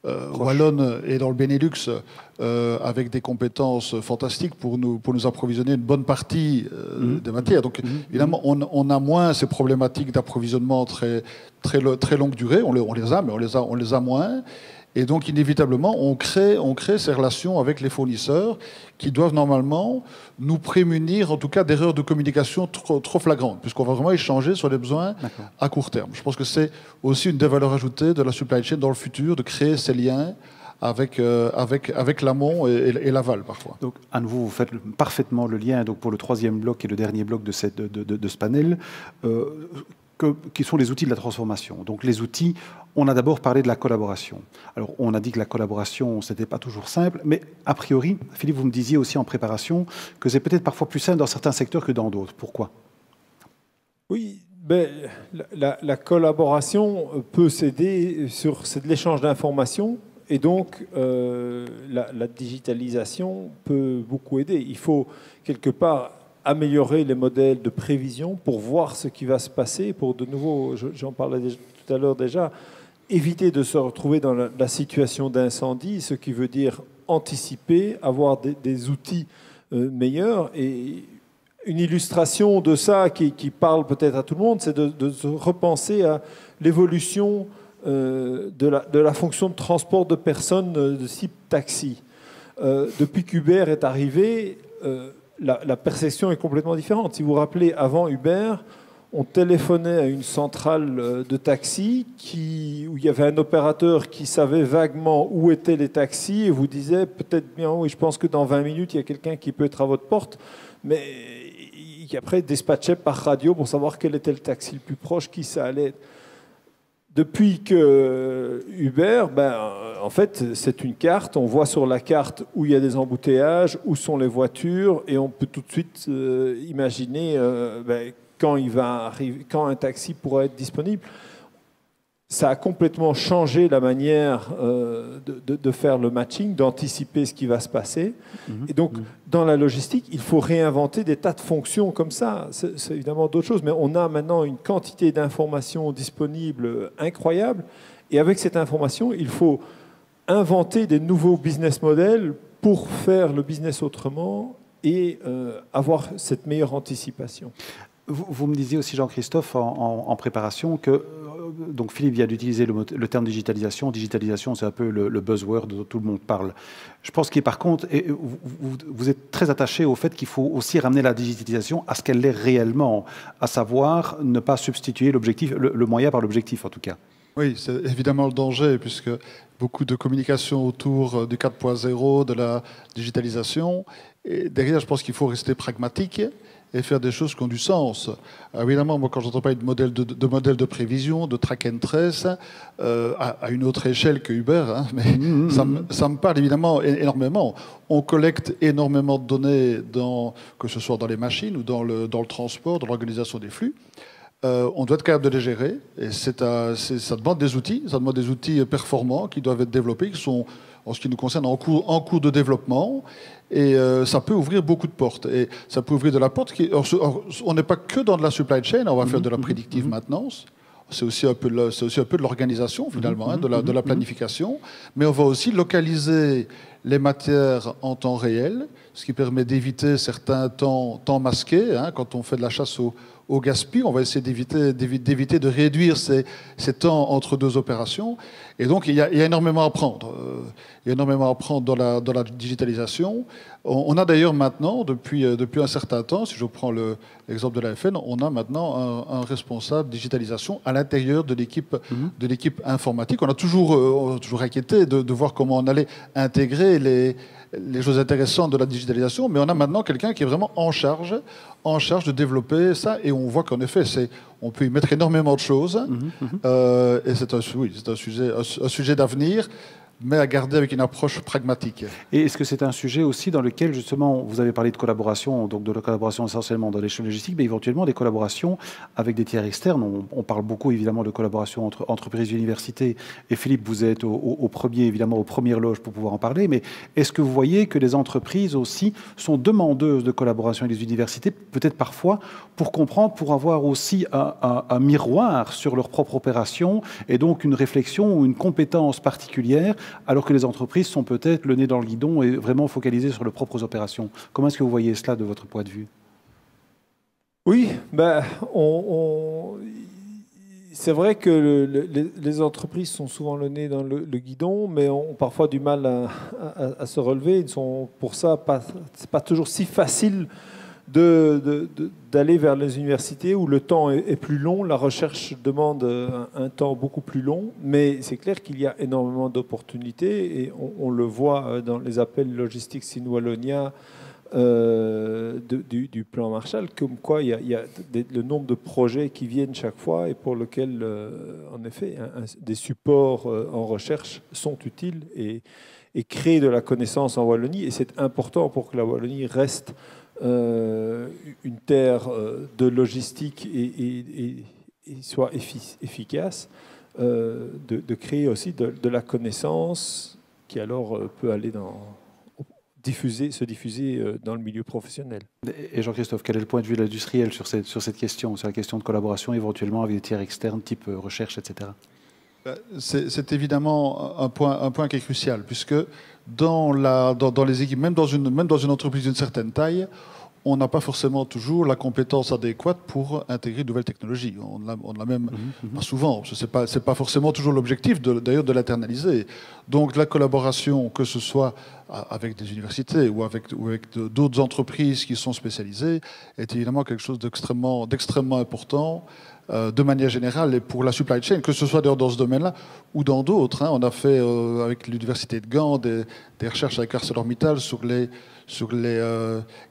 wallonnes et dans le Benelux avec des compétences fantastiques pour nous approvisionner une bonne partie des matières. Donc, évidemment, on a moins ces problématiques d'approvisionnement très longue durée. On les a, mais on les a moins. Et donc, inévitablement, on crée ces relations avec les fournisseurs qui doivent normalement nous prémunir, en tout cas, d'erreurs de communication trop flagrantes, puisqu'on va vraiment échanger sur les besoins à court terme. Je pense que c'est aussi une des valeurs ajoutées de la supply chain dans le futur, de créer ces liens avec l'amont et l'aval, parfois. Donc, à nouveau, vous faites parfaitement le lien donc, pour le troisième bloc et le dernier bloc de ce panel. Qui sont les outils de la transformation. Donc les outils, on a d'abord parlé de la collaboration. Alors on a dit que la collaboration, ce n'était pas toujours simple, mais a priori, Philippe, vous me disiez aussi en préparation que c'est peut-être parfois plus simple dans certains secteurs que dans d'autres. Pourquoi ? Oui, la collaboration peut s'aider c'est de l'échange d'informations et donc la digitalisation peut beaucoup aider. Il faut quelque part améliorer les modèles de prévision pour voir ce qui va se passer, pour de nouveau, j'en parlais tout à l'heure déjà, éviter de se retrouver dans la situation d'incendie, ce qui veut dire anticiper, avoir des outils meilleurs. Et une illustration de ça qui parle peut-être à tout le monde, c'est de se repenser à l'évolution de la fonction de transport de personnes de type taxi. Depuis qu'Uber est arrivé, la perception est complètement différente. Si vous vous rappelez, avant Uber, on téléphonait à une centrale de taxi où il y avait un opérateur qui savait vaguement où étaient les taxis et vous disait peut-être bien, oui, je pense que dans 20 minutes, il y a quelqu'un qui peut être à votre porte, mais qui après dispatchait par radio pour savoir quel était le taxi le plus proche, qui ça allait être. Depuis que Uber, en fait, c'est une carte. On voit sur la carte où il y a des embouteillages, où sont les voitures, et on peut tout de suite imaginer quand un taxi pourra être disponible. Ça a complètement changé la manière de faire le matching, d'anticiper ce qui va se passer. Et donc, dans la logistique, il faut réinventer des tas de fonctions comme ça. C'est évidemment d'autres choses, mais on a maintenant une quantité d'informations disponibles incroyable. Et avec cette information, il faut inventer des nouveaux business models pour faire le business autrement et avoir cette meilleure anticipation. Vous me disiez aussi, Jean-Christophe, en préparation, que donc Philippe vient d'utiliser le terme digitalisation. Digitalisation, c'est un peu le buzzword dont tout le monde parle. Je pense que par contre, vous êtes très attaché au fait qu'il faut aussi ramener la digitalisation à ce qu'elle est réellement, à savoir ne pas substituer l'objectif, le moyen par l'objectif en tout cas. Oui, c'est évidemment le danger, puisque beaucoup de communication autour du 4.0, de la digitalisation. Et derrière, je pense qu'il faut rester pragmatique et faire des choses qui ont du sens. Évidemment, moi, quand j'entends parler de modèles de prévision, de track and trace, à une autre échelle que Uber, hein, mais ça me parle évidemment énormément. On collecte énormément de données, que ce soit dans les machines ou dans le transport, dans l'organisation des flux. On doit être capable de les gérer, et ça demande des outils performants qui doivent être développés, qui sont, en ce qui nous concerne, en cours de développement, et ça peut ouvrir beaucoup de portes. Et ça peut ouvrir de la porte on n'est pas que dans de la supply chain, on va faire de la prédictive maintenance. C'est aussi un peu de l'organisation, finalement, de la planification, mais on va aussi localiser les matières en temps réel, ce qui permet d'éviter certains temps masqués. Hein, quand on fait de la chasse au gaspillage, on va essayer d'éviter de réduire ces temps entre deux opérations. Et donc, il y a énormément à apprendre. il y a énormément à apprendre dans la digitalisation. On a d'ailleurs maintenant, depuis un certain temps, si je prends l'exemple de la FN, on a maintenant un responsable digitalisation à l'intérieur de l'équipe informatique. On a toujours inquiété de voir comment on allait intégrer les choses intéressantes de la digitalisation, mais on a maintenant quelqu'un qui est vraiment en charge de développer ça, et on voit qu'en effet, on peut y mettre énormément de choses, et c'est un sujet d'avenir, mais à garder avec une approche pragmatique. Et est-ce que c'est un sujet aussi dans lequel, justement, vous avez parlé de collaboration, donc de la collaboration essentiellement dans l'échelle logistique, mais éventuellement des collaborations avec des tiers externes. On parle beaucoup, évidemment, de collaboration entre entreprises et universités, et Philippe, vous êtes au premier, évidemment, aux premières loges pour pouvoir en parler, mais est-ce que vous voyez que les entreprises aussi sont demandeuses de collaboration avec les universités, peut-être parfois pour comprendre, pour avoir aussi un miroir sur leur propre opération, et donc une réflexion ou une compétence particulière, alors que les entreprises sont peut-être le nez dans le guidon et vraiment focalisées sur leurs propres opérations. Comment est-ce que vous voyez cela de votre point de vue? Oui, c'est vrai que les entreprises sont souvent le nez dans le guidon, mais ont parfois du mal à se relever. Pour ça, c'est pas toujours si facile d'aller vers les universités où le temps est plus long, la recherche demande un temps beaucoup plus long, mais c'est clair qu'il y a énormément d'opportunités et on le voit dans les appels Logistics in Wallonia du plan Marshall, comme quoi il y a le nombre de projets qui viennent chaque fois et pour lesquels, en effet, des supports en recherche sont utiles et créent de la connaissance en Wallonie, et c'est important pour que la Wallonie reste une terre de logistique et soit efficace, de créer aussi de la connaissance qui alors peut aller se diffuser dans le milieu professionnel. Et Jean-Christophe, quel est le point de vue de l'industriel sur cette question, sur la question de collaboration éventuellement avec des tiers externes, type recherche, etc. C'est évidemment un point qui est crucial, puisque dans les équipes, même dans une entreprise d'une certaine taille, on n'a pas forcément toujours la compétence adéquate pour intégrer de nouvelles technologies. On ne l'a même pas souvent. Ce n'est pas forcément toujours l'objectif, d'ailleurs, de l'internaliser. Donc la collaboration, que ce soit avec des universités ou avec d'autres entreprises qui sont spécialisées, est évidemment quelque chose d'extrêmement important. De manière générale, et pour la supply chain, que ce soit d'ailleurs dans ce domaine-là ou dans d'autres. On a fait avec l'université de Gand des recherches avec ArcelorMittal sur les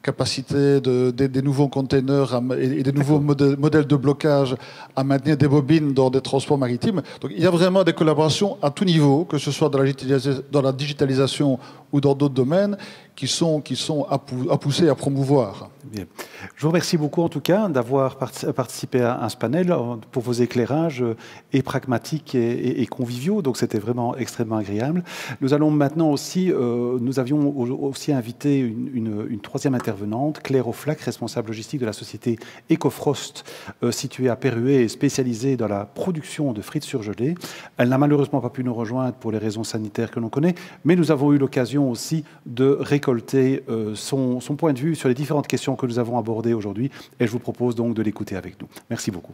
capacités des nouveaux containers et des nouveaux modèles de blocage à maintenir des bobines dans des transports maritimes. Donc il y a vraiment des collaborations à tout niveau, que ce soit dans la digitalisation ou dans d'autres domaines, qui sont à pousser et à promouvoir. Bien. Je vous remercie beaucoup en tout cas d'avoir participé à ce panel pour vos éclairages et pragmatiques et conviviaux, donc c'était vraiment extrêmement agréable. Nous allons maintenant aussi, nous avions aussi invité une troisième intervenante, Claire Offlac, responsable logistique de la société Ecofrost, située à Perruet et spécialisée dans la production de frites surgelées. Elle n'a malheureusement pas pu nous rejoindre pour les raisons sanitaires que l'on connaît, mais nous avons eu l'occasion aussi de récolter son point de vue sur les différentes questions que nous avons abordées aujourd'hui, et je vous propose donc de l'écouter avec nous. Merci beaucoup.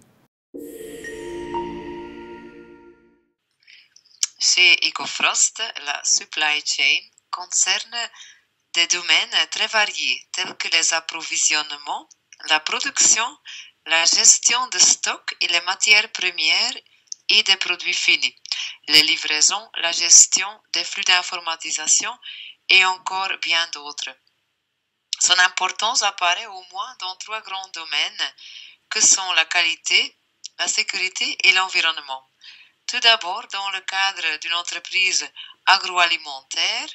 Chez Ecofrost, la supply chain concerne des domaines très variés, tels que les approvisionnements, la production, la gestion de stock et les matières premières et des produits finis, les livraisons, la gestion des flux d'informatisation et encore bien d'autres. Son importance apparaît au moins dans trois grands domaines que sont la qualité, la sécurité et l'environnement. Tout d'abord, dans le cadre d'une entreprise agroalimentaire,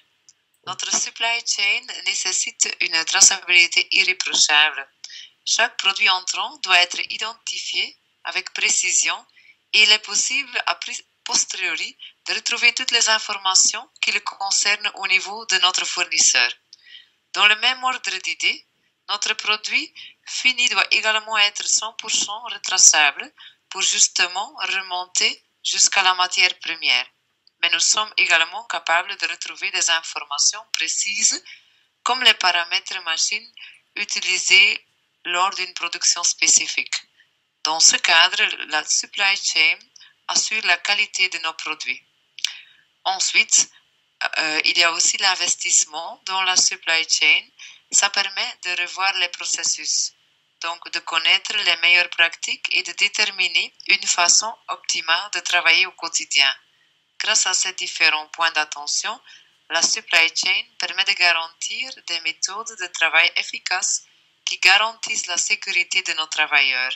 notre supply chain nécessite une traçabilité irréprochable. Chaque produit entrant doit être identifié avec précision et il est possible a posteriori de retrouver toutes les informations qui le concernent au niveau de notre fournisseur. Dans le même ordre d'idée, notre produit fini doit également être 100% retraçable pour justement remonter jusqu'à la matière première. Mais nous sommes également capables de retrouver des informations précises comme les paramètres machines utilisés lors d'une production spécifique. Dans ce cadre, la supply chain assure la qualité de nos produits. Ensuite, il y a aussi l'investissement dans la supply chain. Ça permet de revoir les processus, donc de connaître les meilleures pratiques et de déterminer une façon optimale de travailler au quotidien. Grâce à ces différents points d'attention, la supply chain permet de garantir des méthodes de travail efficaces qui garantissent la sécurité de nos travailleurs.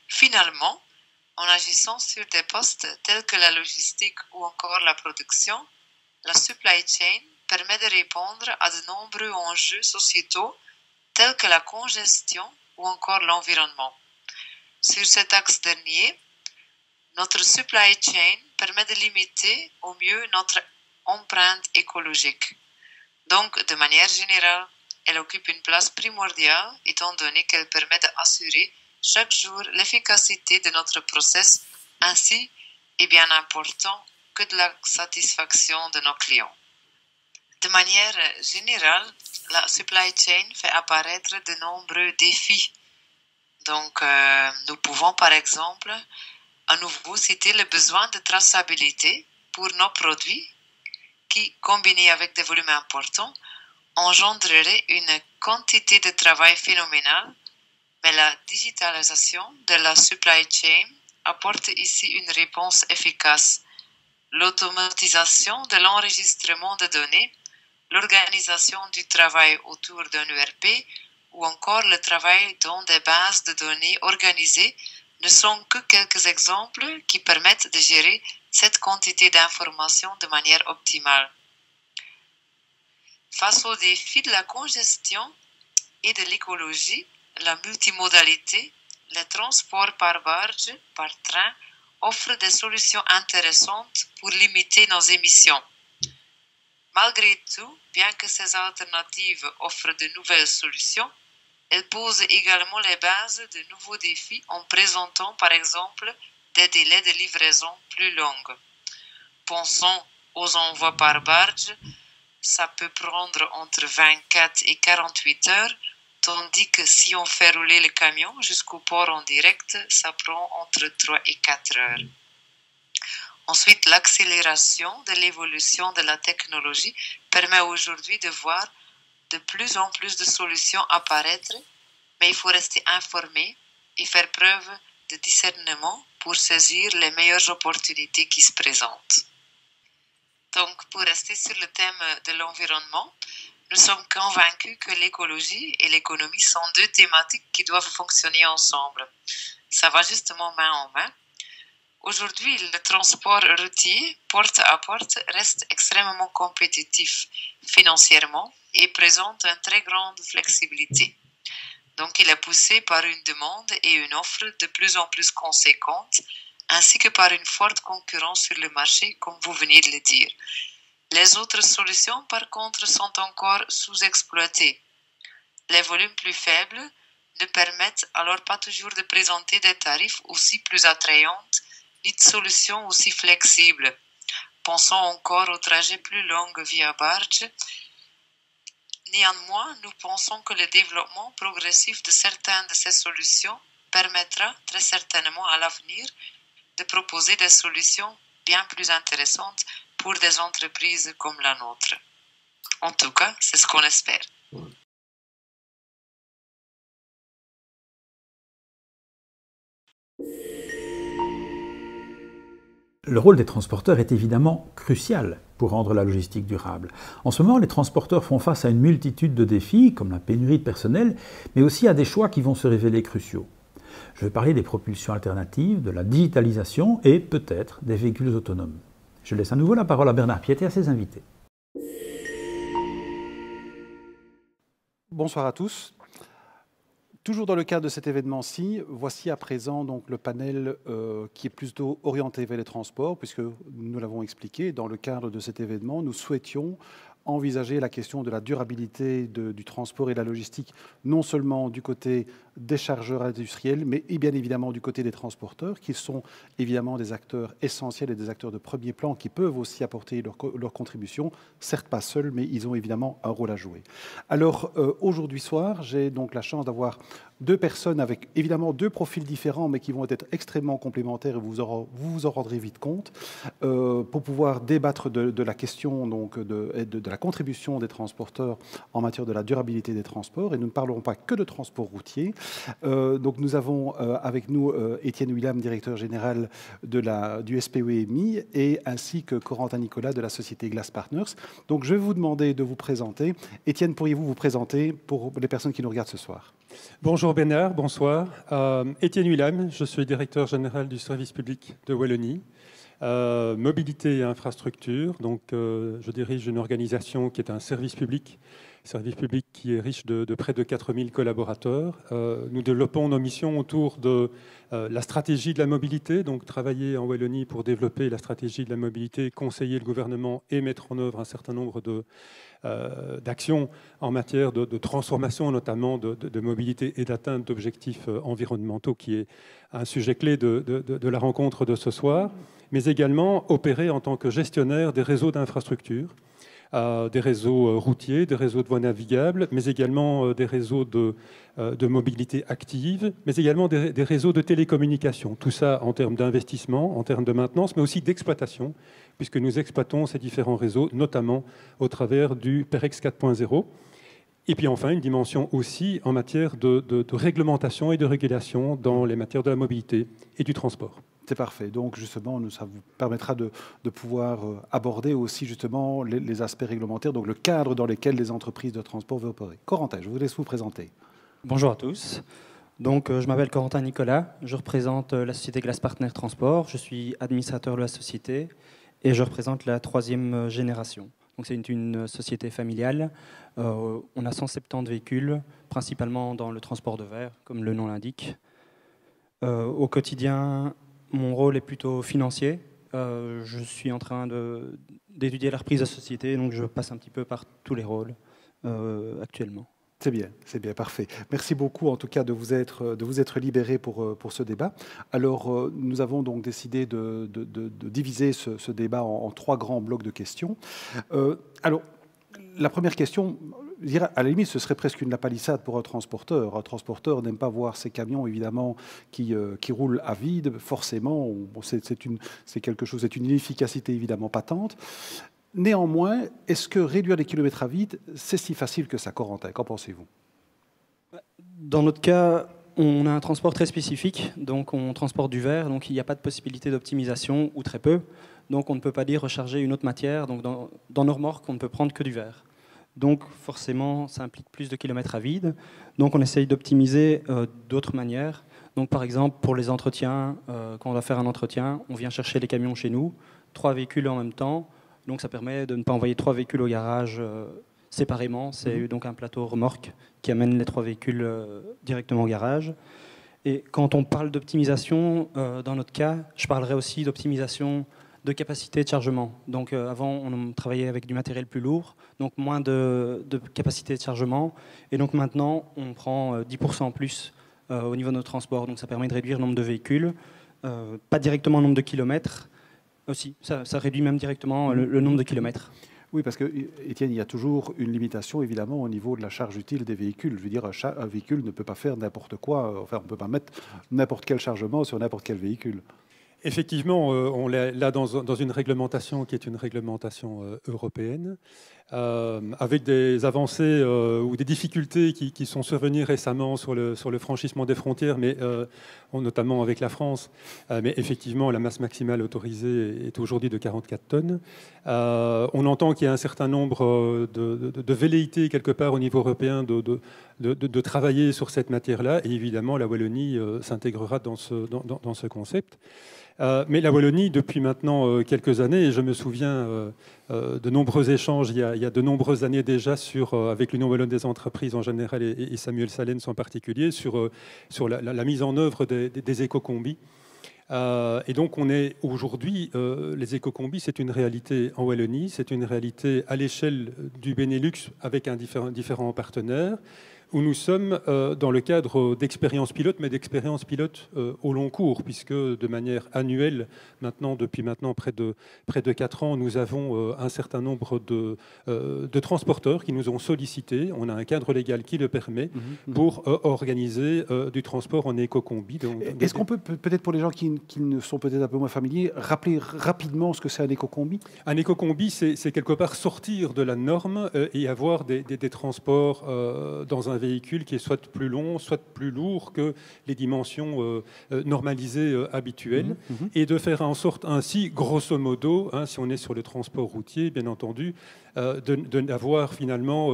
Finalement, en agissant sur des postes tels que la logistique ou encore la production, la supply chain permet de répondre à de nombreux enjeux sociétaux tels que la congestion ou encore l'environnement. Sur cet axe dernier, notre supply chain permet de limiter au mieux notre empreinte écologique. Donc, de manière générale, elle occupe une place primordiale étant donné qu'elle permet d'assurer chaque jour l'efficacité de notre process ainsi et bien important que de la satisfaction de nos clients. De manière générale, la supply chain fait apparaître de nombreux défis. Donc, nous pouvons par exemple à nouveau citer le besoin de traçabilité pour nos produits qui, combinés avec des volumes importants, engendrerait une quantité de travail phénoménale, mais la digitalisation de la supply chain apporte ici une réponse efficace. L'automatisation de l'enregistrement de données, l'organisation du travail autour d'un ERP ou encore le travail dans des bases de données organisées ne sont que quelques exemples qui permettent de gérer cette quantité d'informations de manière optimale. Face aux défis de la congestion et de l'écologie, la multimodalité, les transports par barge, par train, offrent des solutions intéressantes pour limiter nos émissions. Malgré tout, bien que ces alternatives offrent de nouvelles solutions, elles posent également les bases de nouveaux défis en présentant par exemple des délais de livraison plus longs. Pensons aux envois par barge, ça peut prendre entre 24 et 48 heures, tandis que si on fait rouler le camion jusqu'au port en direct, ça prend entre 3 et 4 heures. Ensuite, l'accélération de l'évolution de la technologie permet aujourd'hui de voir de plus en plus de solutions apparaître, mais il faut rester informé et faire preuve de discernement pour saisir les meilleures opportunités qui se présentent. Donc, pour rester sur le thème de l'environnement, nous sommes convaincus que l'écologie et l'économie sont deux thématiques qui doivent fonctionner ensemble. Ça va justement main en main. Aujourd'hui, le transport routier, porte à porte, reste extrêmement compétitif financièrement et présente une très grande flexibilité. Donc, il est poussé par une demande et une offre de plus en plus conséquentes, ainsi que par une forte concurrence sur le marché, comme vous venez de le dire. Les autres solutions, par contre, sont encore sous-exploitées. Les volumes plus faibles ne permettent alors pas toujours de présenter des tarifs aussi plus attrayants, ni de solutions aussi flexibles. Pensons encore aux trajets plus longs via barge. Néanmoins, nous pensons que le développement progressif de certaines de ces solutions permettra très certainement à l'avenir de proposer des solutions bien plus intéressantes pour des entreprises comme la nôtre. En tout cas, c'est ce qu'on espère. Le rôle des transporteurs est évidemment crucial pour rendre la logistique durable. En ce moment, les transporteurs font face à une multitude de défis, comme la pénurie de personnel, mais aussi à des choix qui vont se révéler cruciaux. Je vais parler des propulsions alternatives, de la digitalisation et peut-être des véhicules autonomes. Je laisse à nouveau la parole à Bernard Piet et à ses invités. Bonsoir à tous. Toujours dans le cadre de cet événement-ci, voici à présent donc le panel qui est plutôt orienté vers les transports, puisque nous l'avons expliqué, dans le cadre de cet événement, nous souhaitions envisager la question de la durabilité du transport et de la logistique, non seulement du côté des chargeurs industriels, mais bien évidemment du côté des transporteurs, qui sont évidemment des acteurs essentiels et des acteurs de premier plan qui peuvent aussi apporter leur contribution, certes pas seuls, mais ils ont évidemment un rôle à jouer. Alors aujourd'hui soir, j'ai donc la chance d'avoir deux personnes avec évidemment deux profils différents, mais qui vont être extrêmement complémentaires et vous vous en rendrez vite compte, pour pouvoir débattre de la question donc, de la contribution des transporteurs en matière de la durabilité des transports. Et nous ne parlerons pas que de transport routier. Donc nous avons avec nous Étienne William, directeur général du SPEMI, et ainsi que Corentin Nicolas de la société Glass Partners. Donc je vais vous demander de vous présenter. Étienne, pourriez-vous vous présenter pour les personnes qui nous regardent ce soir ? Bonjour Bernard, bonsoir. Étienne William, je suis directeur général du service public de Wallonie. Mobilité et infrastructure, donc je dirige une organisation qui est un service public qui est riche de près de 4000 collaborateurs. Nous développons nos missions autour de la stratégie de la mobilité, donc travailler en Wallonie pour développer la stratégie de la mobilité, conseiller le gouvernement et mettre en œuvre un certain nombre d'actions en matière de transformation, notamment de mobilité et d'atteinte d'objectifs environnementaux, qui est un sujet clé de la rencontre de ce soir, mais également opérer en tant que gestionnaire des réseaux d'infrastructures, des réseaux routiers, des réseaux de voies navigables, mais également des réseaux de mobilité active, mais également des réseaux de télécommunications. Tout ça en termes d'investissement, en termes de maintenance, mais aussi d'exploitation, puisque nous exploitons ces différents réseaux, notamment au travers du PEREX 4.0. Et puis enfin, une dimension aussi en matière de réglementation et de régulation dans les matières de la mobilité et du transport. C'est parfait. Donc justement, ça vous permettra de pouvoir aborder aussi justement les aspects réglementaires, donc le cadre dans lequel les entreprises de transport veulent opérer. Corentin, je vous laisse vous présenter. Bonjour à tous. Donc, je m'appelle Corentin Nicolas, je représente la société Glass Partners Transport, je suis administrateur de la société et je représente la 3e génération. Donc, c'est une société familiale. On a 170 véhicules, principalement dans le transport de verre, comme le nom l'indique. Au quotidien, mon rôle est plutôt financier. Je suis en train d'étudier la reprise de la société, donc je passe un petit peu par tous les rôles actuellement. C'est bien, parfait. Merci beaucoup en tout cas de vous être libéré pour ce débat. Alors nous avons donc décidé de diviser ce débat en 3 grands blocs de questions. Alors la première question, à la limite, ce serait presque une lapalissade pour un transporteur. Un transporteur n'aime pas voir ses camions, évidemment, qui roulent à vide, forcément. C'est quelque chose, c'est une inefficacité évidemment patente. Néanmoins, est-ce que réduire les kilomètres à vide, c'est si facile que ça, Corentin? Qu'en pensez-vous? Dans notre cas, on a un transport très spécifique, donc on transporte du verre, donc il n'y a pas de possibilité d'optimisation, ou très peu. Donc on ne peut pas dire recharger une autre matière, donc dans nos remorques, on ne peut prendre que du verre. Donc forcément, ça implique plus de kilomètres à vide. Donc on essaye d'optimiser d'autres manières. Donc par exemple, pour les entretiens, quand on va faire un entretien, on vient chercher les camions chez nous, 3 véhicules en même temps. Donc ça permet de ne pas envoyer 3 véhicules au garage séparément. C'est donc un plateau remorque qui amène les 3 véhicules directement au garage. Et quand on parle d'optimisation, dans notre cas, je parlerai aussi d'optimisation de capacité de chargement. Donc avant, on travaillait avec du matériel plus lourd, donc moins de capacité de chargement. Et donc maintenant, on prend 10% en plus au niveau de nos transports. Donc ça permet de réduire le nombre de véhicules, pas directement le nombre de kilomètres. Aussi, ça réduit même directement le nombre de kilomètres. Oui, parce que, Étienne, il y a toujours une limitation, évidemment, au niveau de la charge utile des véhicules. Je veux dire, un véhicule ne peut pas faire n'importe quoi. Enfin, on ne peut pas mettre n'importe quel chargement sur n'importe quel véhicule. Effectivement, on est là dans une réglementation qui est une réglementation européenne, avec des avancées ou des difficultés qui sont survenues récemment sur le franchissement des frontières, mais notamment avec la France. Mais effectivement, la masse maximale autorisée est aujourd'hui de 44 tonnes. On entend qu'il y a un certain nombre de velléités quelque part au niveau européen de travailler sur cette matière-là, et évidemment, la Wallonie s'intégrera dans ce concept. Mais la Wallonie, depuis maintenant quelques années, et je me souviens de nombreux échanges il y a de nombreuses années déjà avec l'Union Wallonne des entreprises en général et Samuel Salens en particulier sur la mise en œuvre des éco-combis. Et donc on est aujourd'hui, les éco-combis, c'est une réalité en Wallonie, c'est une réalité à l'échelle du Benelux avec différents partenaires. où nous sommes dans le cadre d'expériences pilotes, mais d'expériences pilotes au long cours, puisque de manière annuelle, depuis maintenant près de 4 ans, nous avons un certain nombre de transporteurs qui nous ont sollicités. On a un cadre légal qui le permet pour organiser du transport en éco-combi. Est-ce qu'on peut, peut-être pour les gens qui ne sont peut-être un peu moins familiers, rappeler rapidement ce que c'est un éco-combi? Un éco-combi, c'est quelque part sortir de la norme et avoir des transports dans un véhicule qui est soit plus long, soit plus lourd que les dimensions normalisées habituelles, et de faire en sorte ainsi, grosso modo, si on est sur le transport routier, bien entendu, d'avoir finalement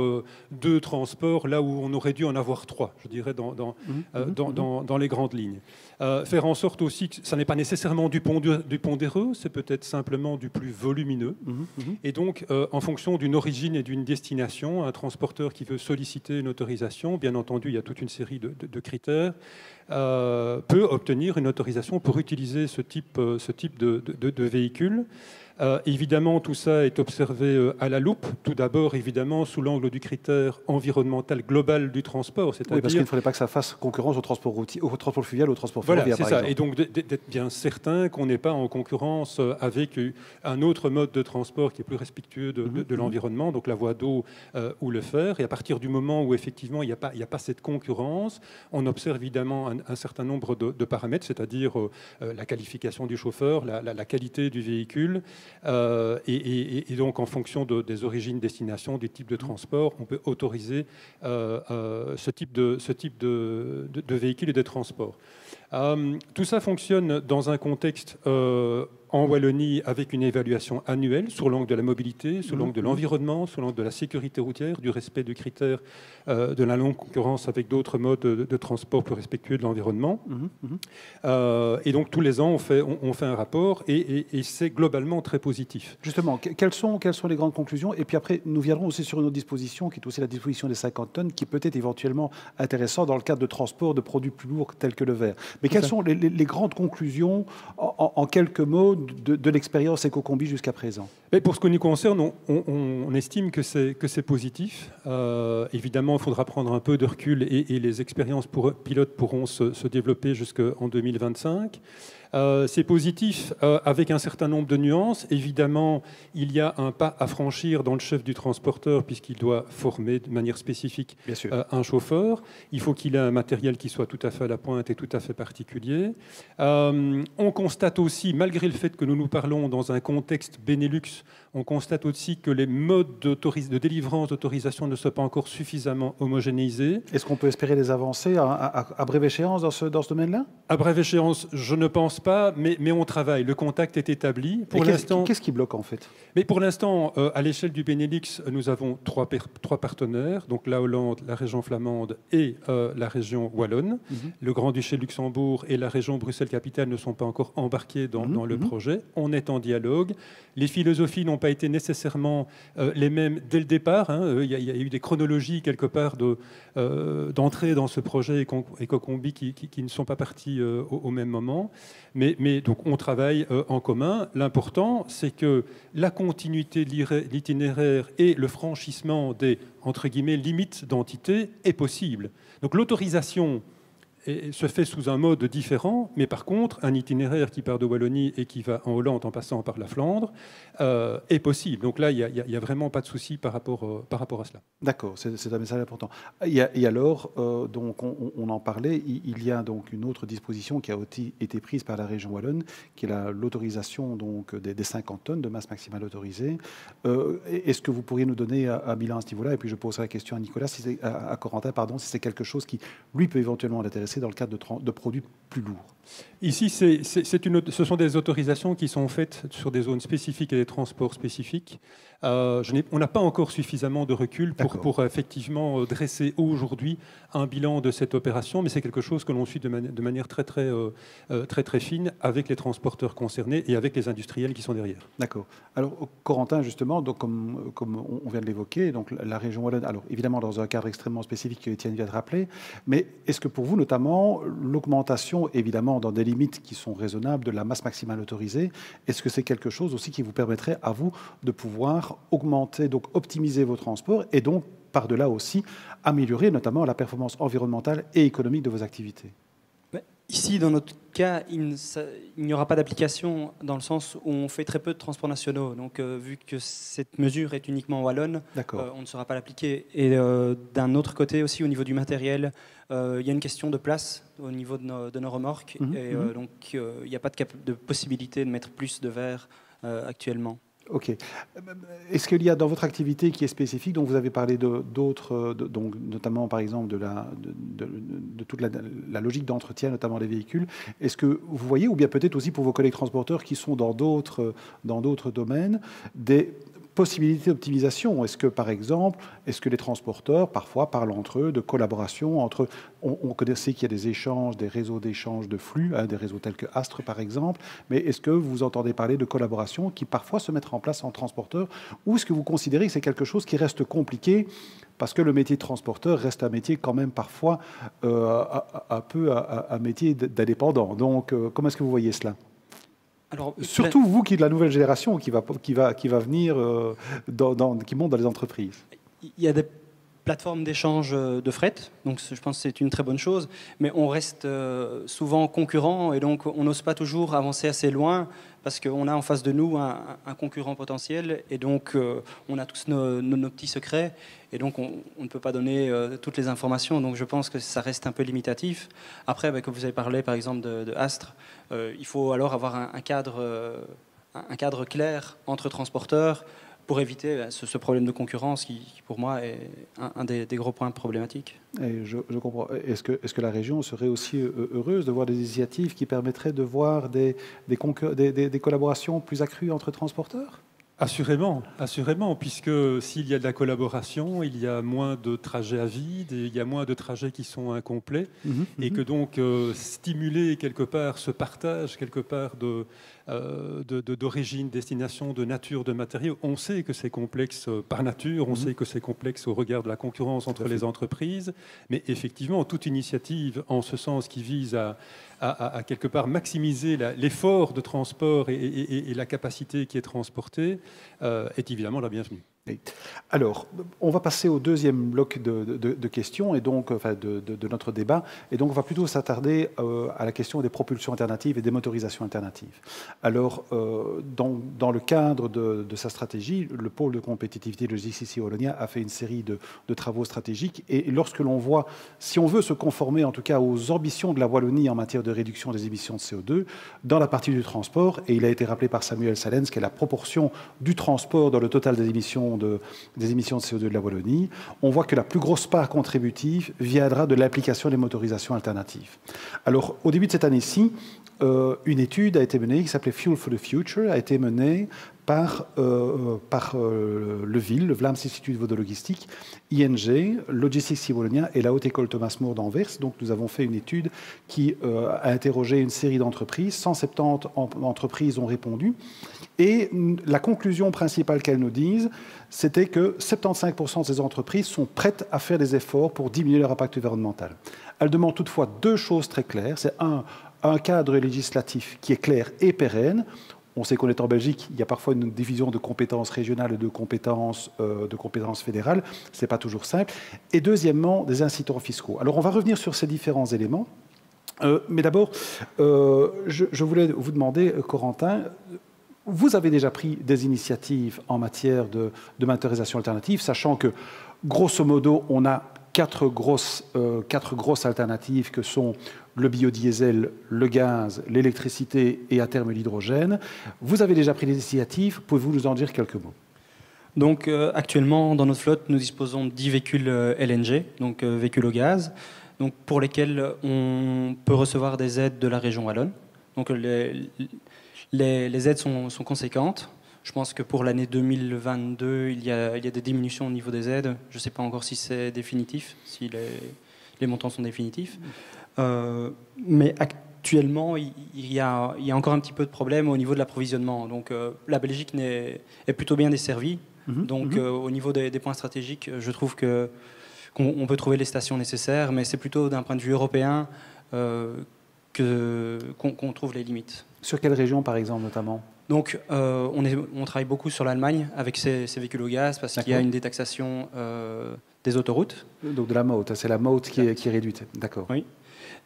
2 transports là où on aurait dû en avoir 3, je dirais, dans les grandes lignes. Faire en sorte aussi que ça n'est pas nécessairement du pondéreux, c'est peut-être simplement du plus volumineux. Et donc, en fonction d'une origine et d'une destination, un transporteur qui veut solliciter une autorisation, bien entendu, il y a toute une série de critères, peut obtenir une autorisation pour utiliser ce type de véhicule. Évidemment, tout ça est observé à la loupe. Tout d'abord, évidemment, sous l'angle du critère environnemental global du transport. Oui, parce qu'il ne faudrait pas que ça fasse concurrence au transport routier, au transport fluvial, au transport ferroviaire, par exemple. Et donc d'être bien certain qu'on n'est pas en concurrence avec un autre mode de transport qui est plus respectueux de l'environnement, donc la voie d'eau ou le fer. Et à partir du moment où, effectivement, il n'y a pas cette concurrence, on observe évidemment un certain nombre de paramètres, c'est-à-dire la qualification du chauffeur, la qualité du véhicule, et donc en fonction des origines, destinations, du type de transport, on peut autoriser ce type de véhicule et de transport. Tout ça fonctionne dans un contexte en Wallonie avec une évaluation annuelle sur l'angle de la mobilité, sur l'angle de l'environnement, sur l'angle de la sécurité routière, du respect du critère de la non-concurrence avec d'autres modes de transport plus respectueux de l'environnement. Et donc tous les ans, on fait un rapport et c'est globalement très positif. Justement, quelles sont les grandes conclusions? Et puis après, nous viendrons aussi sur une autre disposition qui est aussi la disposition des 50 tonnes, qui peut être éventuellement intéressant dans le cadre de transport de produits plus lourds tels que le verre. Mais quelles sont les grandes conclusions en quelques mots de l'expérience éco-combi jusqu'à présent? Mais pour ce qui nous concerne, on estime que c'est positif. Évidemment, il faudra prendre un peu de recul et les expériences pilotes pourront se développer jusqu'en 2025. C'est positif avec un certain nombre de nuances. Évidemment, il y a un pas à franchir dans le chef du transporteur puisqu'il doit former de manière spécifique un chauffeur. Il faut qu'il ait un matériel qui soit tout à fait à la pointe et tout à fait particulier. On constate aussi, malgré le fait que nous nous parlons dans un contexte Benelux, on constate aussi que les modes de délivrance d'autorisation ne sont pas encore suffisamment homogénéisés. Est-ce qu'on peut espérer des avancées à brève échéance dans ce domaine-là? À brève échéance, je ne pense pas, mais on travaille. Le contact est établi. Pour l'instant, qu'est-ce qui bloque en fait? Mais pour l'instant, à l'échelle du Benelux, nous avons trois partenaires, donc la Hollande, la région flamande et la région wallonne. Le Grand-Duché de Luxembourg et la région Bruxelles-Capitale ne sont pas encore embarqués dans le projet. On est en dialogue. Les philosophies n'ont pas été nécessairement les mêmes dès le départ. Il y a eu des chronologies quelque part d'entrée dans ce projet éco-combi qui ne sont pas partis au même moment. Mais donc on travaille en commun. L'important, c'est que la continuité de l'itinéraire et le franchissement des, entre guillemets, limites d'entité est possible. Donc l'autorisation se fait sous un mode différent, mais par contre, un itinéraire qui part de Wallonie et qui va en Hollande en passant par la Flandre est possible. Donc là, il n'y a vraiment pas de souci par rapport à cela. D'accord, c'est un message important. Et alors, donc on en parlait, il y a donc une autre disposition qui a été prise par la région wallonne, qui est l'autorisation donc des 50 tonnes de masse maximale autorisée. Est-ce que vous pourriez nous donner un bilan à ce niveau-là? Et puis je poserai la question à Nicolas, à Corentin, pardon, si c'est quelque chose qui, lui, peut éventuellement l'intéresser dans le cadre de produits plus lourds. Ici, ce sont des autorisations qui sont faites sur des zones spécifiques et des transports spécifiques. On n'a pas encore suffisamment de recul pour effectivement dresser aujourd'hui un bilan de cette opération, mais c'est quelque chose que l'on suit de manière très fine avec les transporteurs concernés et avec les industriels qui sont derrière. D'accord. Alors, Corentin, justement, donc, comme on vient de l'évoquer, donc la région wallonne, alors évidemment dans un cadre extrêmement spécifique que Étienne vient de rappeler, mais est-ce que pour vous, notamment, l'augmentation, évidemment, dans des limites qui sont raisonnables de la masse maximale autorisée, est-ce que c'est quelque chose aussi qui vous permettrait à vous de pouvoir augmenter, donc optimiser vos transports et donc par-delà aussi améliorer notamment la performance environnementale et économique de vos activités? Ici, dans notre cas, il n'y aura pas d'application dans le sens où on fait très peu de transports nationaux. Donc, vu que cette mesure est uniquement wallonne, on ne saura pas l'appliquer. Et d'un autre côté aussi, au niveau du matériel, il y a une question de place au niveau de nos remorques. Donc, il n'y a pas de possibilité de mettre plus de verre actuellement. Ok. Est-ce qu'il y a dans votre activité qui est spécifique, dont vous avez parlé d'autres, donc notamment par exemple de toute la logique d'entretien, notamment des véhicules, est-ce que vous voyez, ou bien peut-être aussi pour vos collègues transporteurs qui sont dans d'autres domaines, des possibilités d'optimisation? Est-ce que, par exemple, les transporteurs, parfois, parlent entre eux de collaboration entre... On connaissait qu'il y a des échanges, des réseaux d'échange de flux, des réseaux tels que Astre, par exemple, mais est-ce que vous entendez parler de collaboration qui, parfois, se mettent en place en transporteur, ou est-ce que vous considérez que c'est quelque chose qui reste compliqué parce que le métier de transporteur reste un métier quand même parfois un peu un métier d'indépendant? Donc, comment est-ce que vous voyez cela? Alors, surtout vous qui êtes de la nouvelle génération qui va venir, qui monte dans les entreprises. Il y a des plateformes d'échange de fret, donc je pense que c'est une très bonne chose, mais on reste souvent concurrent et donc on n'ose pas toujours avancer assez loin parce qu'on a en face de nous un concurrent potentiel et donc on a tous nos petits secrets et donc on ne peut pas donner toutes les informations, donc je pense que ça reste un peu limitatif. Après, comme vous avez parlé par exemple de Astre, il faut alors avoir un cadre clair entre transporteurs pour éviter ce problème de concurrence qui, pour moi, est un des gros points problématiques. Et je comprends. Est-ce que la région serait aussi heureuse de voir des initiatives qui permettraient de voir des collaborations plus accrues entre transporteurs ? Assurément, puisque s'il y a de la collaboration, il y a moins de trajets à vide, et il y a moins de trajets qui sont incomplets, et que donc stimuler quelque part ce partage quelque part d'origine, destination, de nature, de matériaux. On sait que c'est complexe par nature, on sait que c'est complexe au regard de la concurrence entre les entreprises, mais effectivement, toute initiative en ce sens qui vise à quelque part maximiser l'effort de transport et la capacité qui est transportée est évidemment la bienvenue. Alors, on va passer au deuxième bloc de questions et donc, de notre débat. Et donc, on va plutôt s'attarder à la question des propulsions alternatives et des motorisations alternatives. Alors, dans le cadre de sa stratégie, le pôle de compétitivité logistique ici Wallonia a fait une série de travaux stratégiques. Et lorsque l'on voit, si on veut se conformer en tout cas aux ambitions de la Wallonie en matière de réduction des émissions de CO2, dans la partie du transport, et il a été rappelé par Samuel Salens, qui est la proportion du transport dans le total des émissions de CO2 de la Wallonie, on voit que la plus grosse part contributive viendra de l'application des motorisations alternatives. Alors, au début de cette année-ci, une étude a été menée, qui s'appelait Fuel for the Future, a été menée par le VIL, le Vlaams Instituut voor de Logistiek, ING, Logistics Wallonia et la Haute École Thomas More d'Anvers. Donc nous avons fait une étude qui a interrogé une série d'entreprises. 170 entreprises ont répondu. Et la conclusion principale qu'elles nous disent, c'était que 75% de ces entreprises sont prêtes à faire des efforts pour diminuer leur impact environnemental. Elles demandent toutefois deux choses très claires. C'est un cadre législatif qui est clair et pérenne. On sait qu'on est en Belgique, il y a parfois une division de compétences régionales et de compétences fédérales. Ce n'est pas toujours simple. Et deuxièmement, des incitants fiscaux. Alors, on va revenir sur ces différents éléments. Mais d'abord, je voulais vous demander, Corentin, vous avez déjà pris des initiatives en matière de motorisation alternative, sachant que, grosso modo, on a quatre grosses alternatives que sont le biodiesel, le gaz, l'électricité et à terme l'hydrogène. Vous avez déjà pris des initiatives, pouvez-vous nous en dire quelques mots? Donc actuellement, dans notre flotte, nous disposons de 10 véhicules LNG, donc véhicules au gaz, donc, pour lesquels on peut recevoir des aides de la région wallonne. Donc les aides sont conséquentes. Je pense que pour l'année 2022, il y a des diminutions au niveau des aides. Je ne sais pas encore si c'est définitif, si les montants sont définitifs. Mais actuellement, il y a encore un petit peu de problème au niveau de l'approvisionnement. Donc la Belgique est plutôt bien desservie. Donc au niveau des points stratégiques, je trouve qu'on peut trouver les stations nécessaires, mais c'est plutôt d'un point de vue européen qu'on trouve les limites. Sur quelle région, par exemple, notamment? Donc, on travaille beaucoup sur l'Allemagne avec ces véhicules au gaz parce qu'il y a une détaxation des autoroutes. Donc de la Maut, c'est la Maut qui est réduite, d'accord. Oui,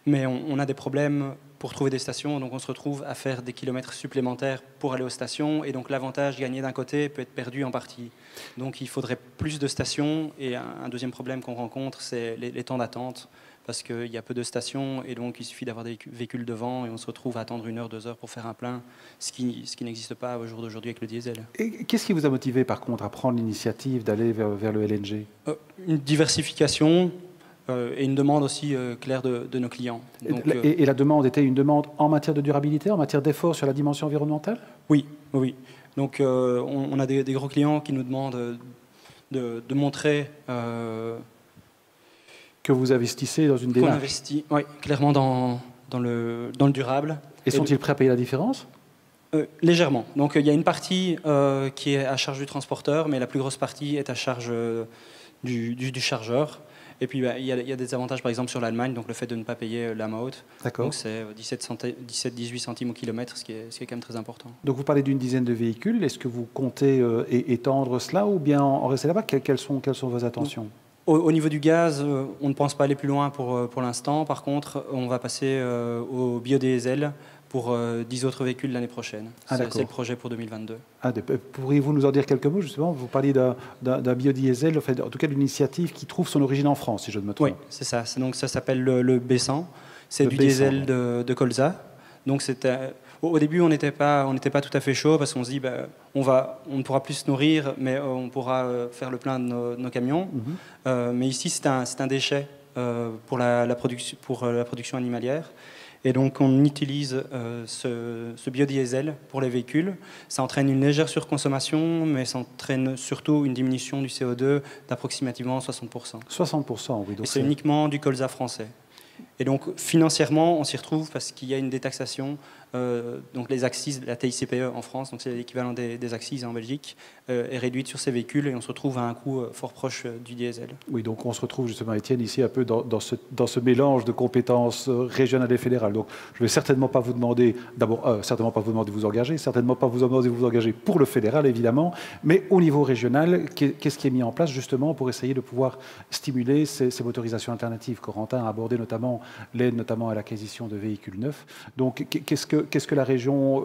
mais on a des problèmes pour trouver des stations, donc on se retrouve à faire des kilomètres supplémentaires pour aller aux stations, et donc l'avantage gagné d'un côté peut être perdu en partie. Donc il faudrait plus de stations, et un deuxième problème qu'on rencontre, c'est les temps d'attente, parce qu'il y a peu de stations, et donc il suffit d'avoir des véhicules devant, et on se retrouve à attendre 1 heure, 2 heures pour faire un plein, ce qui n'existe pas au jour d'aujourd'hui avec le diesel. Et qu'est-ce qui vous a motivé, par contre, à prendre l'initiative d'aller vers le LNG? Une diversification et une demande aussi claire de nos clients. Donc, et la demande était une demande en matière de durabilité, en matière d'effort sur la dimension environnementale? Oui, oui. Donc on a des gros clients qui nous demandent de montrer... que vous investissez dans une démarche. Qu'on investit, oui, clairement dans le durable. Et sont-ils prêts à payer la différence? Légèrement. Donc il y a une partie qui est à charge du transporteur, mais la plus grosse partie est à charge du chargeur. Et puis il y a des avantages, par exemple sur l'Allemagne, donc le fait de ne pas payer la Maut. Donc c'est 17-18 centimes au kilomètre, ce qui est quand même très important. Donc vous parlez d'une dizaine de véhicules. Est-ce que vous comptez étendre cela ou bien en rester là-bas? Quelles sont vos intentions? Au niveau du gaz, on ne pense pas aller plus loin pour l'instant. Par contre, on va passer au biodiesel pour 10 autres véhicules l'année prochaine. C'est le projet pour 2022. Pourriez-vous nous en dire quelques mots, justement? Vous parliez d'un biodiesel, en tout cas d'une initiative qui trouve son origine en France, si je ne me trompe. Oui, c'est ça. Donc ça s'appelle le B100. C'est du diesel de colza. Donc au début, on n'était pas tout à fait chaud parce qu'on se dit on ne pourra plus se nourrir, mais on pourra faire le plein de nos camions. Mais ici, c'est un déchet pour la production animalière. Et donc, on utilise ce biodiesel pour les véhicules. Ça entraîne une légère surconsommation, mais ça entraîne surtout une diminution du CO2 d'approximativement 60%. 60%, oui. Et c'est uniquement du colza français. Et donc, financièrement, on s'y retrouve parce qu'il y a une détaxation. Donc les axes, la TICPE en France, donc c'est l'équivalent des axes en Belgique, est réduite sur ces véhicules et on se retrouve à un coût fort proche du diesel. Oui, donc on se retrouve justement, Étienne, ici un peu dans ce mélange de compétences régionales et fédérales. Donc je ne vais certainement pas vous demander, d'abord, certainement pas vous demander de vous engager, certainement pas vous demander de vous engager pour le fédéral, évidemment, mais au niveau régional, qu'est-ce qui est mis en place justement pour essayer de pouvoir stimuler ces motorisations alternatives? Corentin a abordé notamment l'aide notamment à l'acquisition de véhicules neufs. Donc qu'est-ce que la région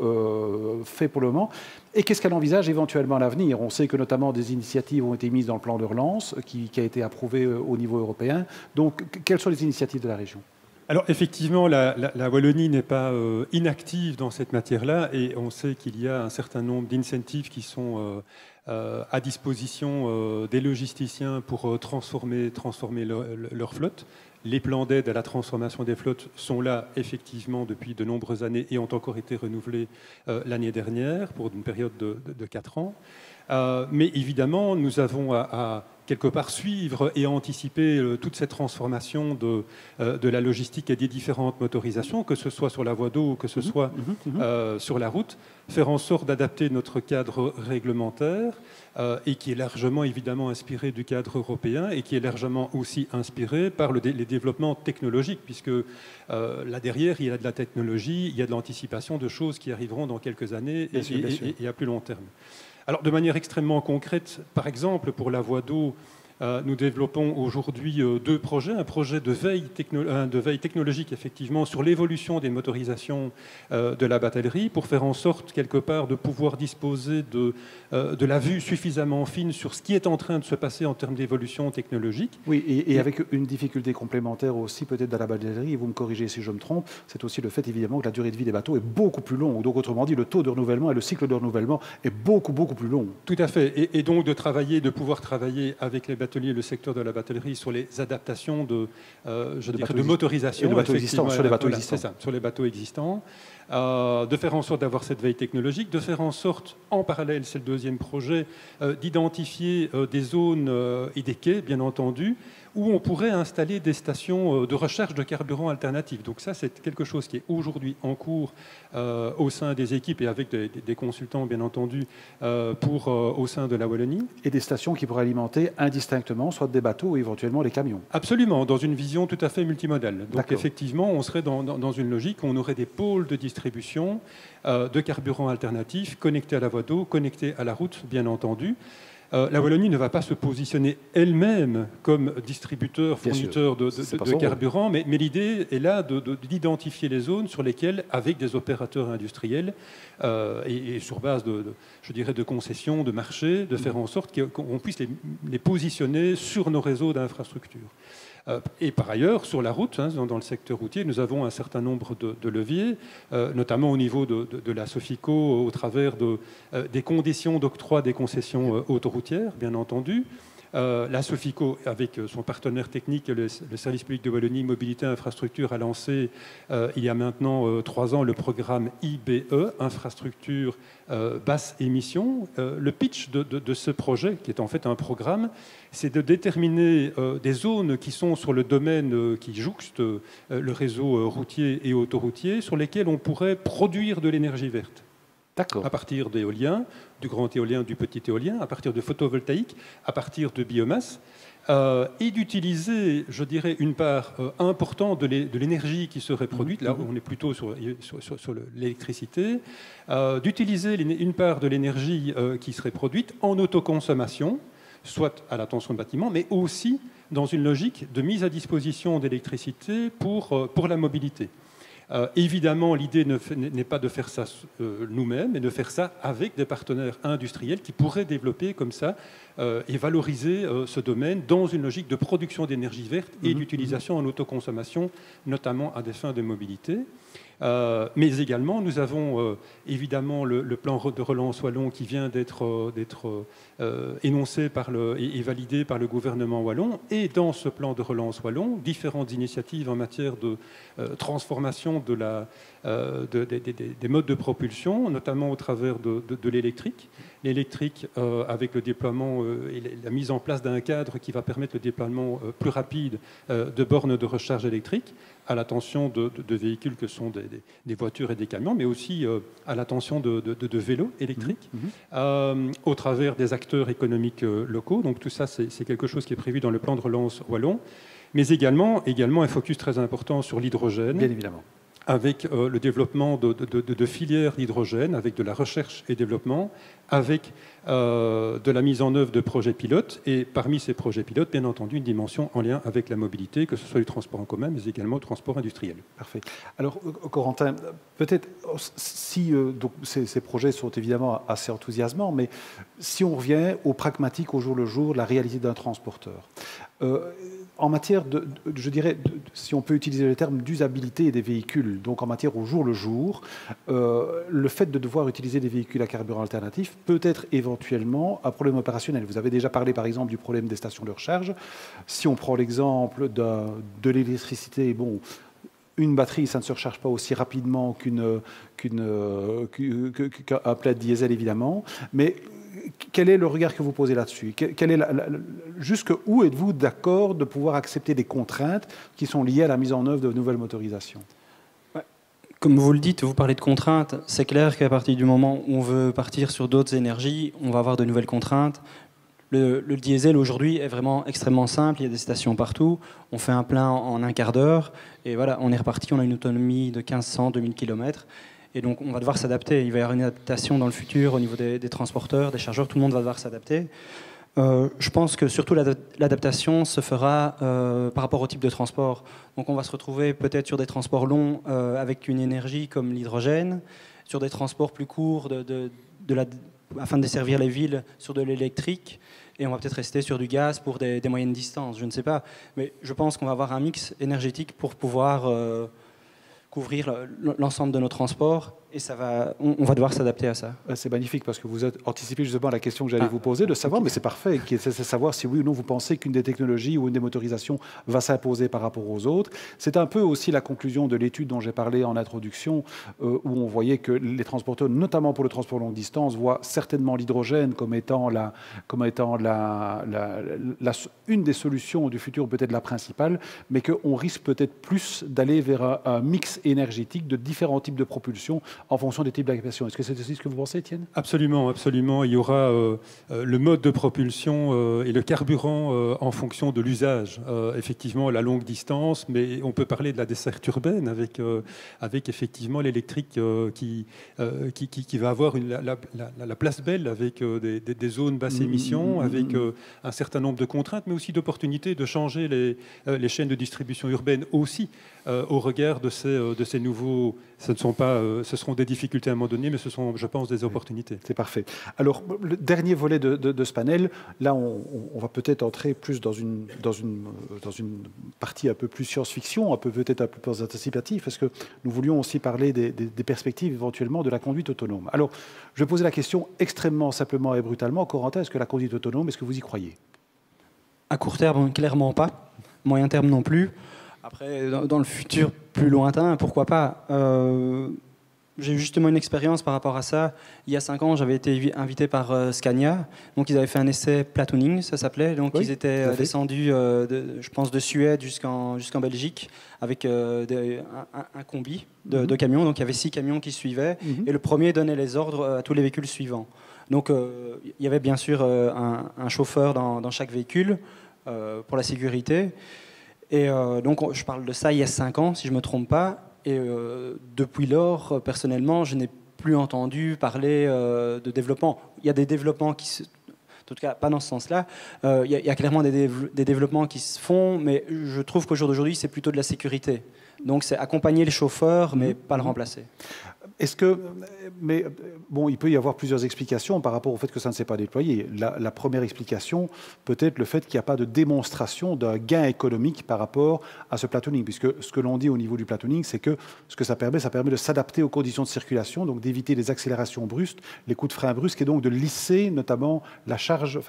fait pour le moment et qu'est-ce qu'elle envisage éventuellement à l'avenir? On sait que notamment des initiatives ont été mises dans le plan de relance qui a été approuvé au niveau européen. Donc quelles sont les initiatives de la région? Alors effectivement, la Wallonie n'est pas inactive dans cette matière-là et on sait qu'il y a un certain nombre d'incentives qui sont à disposition des logisticiens pour transformer leur flotte. Les plans d'aide à la transformation des flottes sont là effectivement depuis de nombreuses années et ont encore été renouvelés l'année dernière pour une période de 4 ans. Mais évidemment, nous avons à quelque part suivre et anticiper toute cette transformation de la logistique et des différentes motorisations, que ce soit sur la voie d'eau ou que ce soit sur la route, faire en sorte d'adapter notre cadre réglementaire et qui est largement évidemment inspiré du cadre européen et qui est largement aussi inspiré par les développements technologiques, puisque là derrière, il y a de la technologie, il y a de l'anticipation de choses qui arriveront dans quelques années et à plus long terme. Alors, de manière extrêmement concrète, par exemple, pour la voie d'eau, nous développons aujourd'hui 2 projets. Un projet de veille technologique, effectivement, sur l'évolution des motorisations de la batellerie, pour faire en sorte, quelque part, de pouvoir disposer de la vue suffisamment fine sur ce qui est en train de se passer en termes d'évolution technologique. Oui, et avec une difficulté complémentaire aussi, peut-être dans la batellerie, et vous me corrigez si je me trompe, c'est aussi le fait, évidemment, que la durée de vie des bateaux est beaucoup plus longue. Donc, autrement dit, le taux de renouvellement et le cycle de renouvellement est beaucoup plus long. Tout à fait. Et donc, de pouvoir travailler avec les bateliers, le secteur de la batellerie, sur les adaptations de motorisation. Et de bateaux existants, sur les bateaux existants. C'est ça, sur les bateaux existants. De faire en sorte d'avoir cette veille technologique, de faire en sorte, en parallèle, c'est le deuxième projet, d'identifier des zones et des quais, bien entendu, où on pourrait installer des stations de recherche de carburants alternatifs. Donc ça, c'est quelque chose qui est aujourd'hui en cours au sein des équipes et avec des consultants, bien entendu, au sein de la Wallonie. Et des stations qui pourraient alimenter indistinctement, soit des bateaux ou éventuellement les camions. Absolument, dans une vision tout à fait multimodale. Donc effectivement, on serait dans une logique où on aurait des pôles de distribution de carburants alternatifs connectés à la voie d'eau, connectés à la route, bien entendu. La Wallonie ne va pas se positionner elle-même comme distributeur, fourniteur de carburant, mais l'idée est là d'identifier les zones sur lesquelles, avec des opérateurs industriels et sur base je dirais, de concessions, de marchés, de faire en sorte qu'on puisse les positionner sur nos réseaux d'infrastructures. Et par ailleurs, sur la route, dans le secteur routier, nous avons un certain nombre de leviers, notamment au niveau de la Sofico, au travers des conditions d'octroi des concessions autoroutières, bien entendu. La Sofico, avec son partenaire technique, le service public de Wallonie, Mobilité Infrastructure, a lancé il y a maintenant 3 ans le programme IBE, Infrastructure basse émission. Le pitch de ce projet, qui est en fait un programme, c'est de déterminer des zones qui sont sur le domaine qui jouxte le réseau routier et autoroutier, sur lesquelles on pourrait produire de l'énergie verte. À partir d'éolien, du grand éolien, du petit éolien, à partir de photovoltaïque, à partir de biomasse, et d'utiliser, je dirais, une part importante de l'énergie qui serait produite, là on est plutôt sur l'électricité, d'utiliser une part de l'énergie qui serait produite en autoconsommation, soit à l'attention de bâtiment, mais aussi dans une logique de mise à disposition d'électricité pour la mobilité. Évidemment, l'idée n'est pas de faire ça nous-mêmes, mais de faire ça avec des partenaires industriels qui pourraient développer comme ça et valoriser ce domaine dans une logique de production d'énergie verte et d'utilisation en autoconsommation, notamment à des fins de mobilité. Mais également, nous avons évidemment le plan de relance wallon qui vient d'être énoncé et validé par le gouvernement wallon. Et dans ce plan de relance wallon, différentes initiatives en matière de transformation des modes de propulsion, notamment au travers de l'électrique. L'électrique avec le déploiement et la mise en place d'un cadre qui va permettre le déploiement plus rapide de bornes de recharge électrique à l'attention de véhicules que sont des voitures et des camions, mais aussi à l'attention de vélos électriques, au travers des acteurs économiques locaux. Donc tout ça, c'est quelque chose qui est prévu dans le plan de relance wallon, mais également un focus très important sur l'hydrogène. Bien évidemment. Avec le développement de filières d'hydrogène, avec de la recherche et développement, avec de la mise en œuvre de projets pilotes, et parmi ces projets pilotes, bien entendu, une dimension en lien avec la mobilité, que ce soit du transport en commun, mais également du transport industriel. Parfait. Alors, Corentin, peut-être si donc ces projets sont évidemment assez enthousiasmants, mais si on revient au pragmatique, au jour le jour, la réalité d'un transporteur, en matière je dirais, si on peut utiliser le terme d'usabilité des véhicules, donc en matière au jour le jour, le fait de devoir utiliser des véhicules à carburant alternatif peut être éventuellement un problème opérationnel. Vous avez déjà parlé par exemple du problème des stations de recharge. Si on prend l'exemple de l'électricité, bon, une batterie, ça ne se recharge pas aussi rapidement qu'un plein de diesel évidemment, mais quel est le regard que vous posez là-dessus? Jusqu'où êtes-vous d'accord de pouvoir accepter des contraintes qui sont liées à la mise en œuvre de nouvelles motorisations? Comme vous le dites, vous parlez de contraintes. C'est clair qu'à partir du moment où on veut partir sur d'autres énergies, on va avoir de nouvelles contraintes. Le diesel aujourd'hui est vraiment extrêmement simple. Il y a des stations partout. On fait un plein en un quart d'heure et voilà, on est reparti. On a une autonomie de 1500-2000 km. Et donc, on va devoir s'adapter. Il va y avoir une adaptation dans le futur au niveau des transporteurs, des chargeurs. Tout le monde va devoir s'adapter. Je pense que surtout l'adaptation se fera par rapport au type de transport. Donc, on va se retrouver peut-être sur des transports longs avec une énergie comme l'hydrogène, sur des transports plus courts afin de desservir les villes sur de l'électrique. Et on va peut-être rester sur du gaz pour des moyennes distances. Je ne sais pas. Mais je pense qu'on va avoir un mix énergétique pour pouvoir couvrir l'ensemble de nos transports Et on va devoir s'adapter à ça. C'est magnifique parce que vous anticipez justement la question que j'allais vous poser, de savoir, mais c'est parfait, c'est savoir si oui ou non vous pensez qu'une des technologies ou une des motorisations va s'imposer par rapport aux autres. C'est un peu aussi la conclusion de l'étude dont j'ai parlé en introduction, où on voyait que les transporteurs, notamment pour le transport longue distance, voient certainement l'hydrogène comme étant une des solutions du futur, peut-être la principale, mais qu'on risque peut-être plus d'aller vers un mix énergétique de différents types de propulsion en fonction des types d'applications. Est-ce que c'est aussi ce que vous pensez, Étienne? Absolument, absolument. Il y aura le mode de propulsion et le carburant en fonction de l'usage. Effectivement, la longue distance, mais on peut parler de la desserte urbaine avec effectivement l'électrique qui va avoir la place belle avec des zones basse émission, avec un certain nombre de contraintes, mais aussi d'opportunités de changer les chaînes de distribution urbaine aussi au regard de ces nouveaux... Ce seront des difficultés à un moment donné, mais ce sont, je pense, des opportunités. C'est parfait. Alors, le dernier volet de ce panel, là, on va peut-être entrer plus dans une partie un peu plus science-fiction, peut-être un peu plus anticipative, parce que nous voulions aussi parler des perspectives éventuellement de la conduite autonome. Alors, je vais poser la question extrêmement simplement et brutalement. Corentin, est-ce que la conduite autonome, est-ce que vous y croyez? À court terme, clairement pas. Moyen terme non plus. Après, dans le futur plus lointain, pourquoi pas. J'ai eu justement une expérience par rapport à ça. Il y a 5 ans, j'avais été invité par Scania. Donc, ils avaient fait un essai platooning, ça s'appelait. Donc, ils étaient descendus, je pense, de Suède jusqu'en Belgique avec un combi de camions. Donc, il y avait 6 camions qui suivaient. Et le premier donnait les ordres à tous les véhicules suivants. Donc, il y avait bien sûr un chauffeur dans chaque véhicule pour la sécurité. Et donc, je parle de ça il y a 5 ans, si je ne me trompe pas. Et depuis lors, personnellement, je n'ai plus entendu parler de développement. Il y a des développements qui en tout cas pas dans ce sens-là. Il y a clairement des développements qui se font, mais je trouve qu'au jour d'aujourd'hui, c'est plutôt de la sécurité. Donc, c'est accompagner le chauffeur, mais pas le remplacer. Mais bon, il peut y avoir plusieurs explications par rapport au fait que ça ne s'est pas déployé. La première explication, peut-être le fait qu'il n'y a pas de démonstration d'un gain économique par rapport à ce platooning, puisque ce que l'on dit au niveau du platooning, c'est que ce que ça permet de s'adapter aux conditions de circulation, donc d'éviter les accélérations brusques, les coups de frein brusques, et donc de lisser notamment la charge,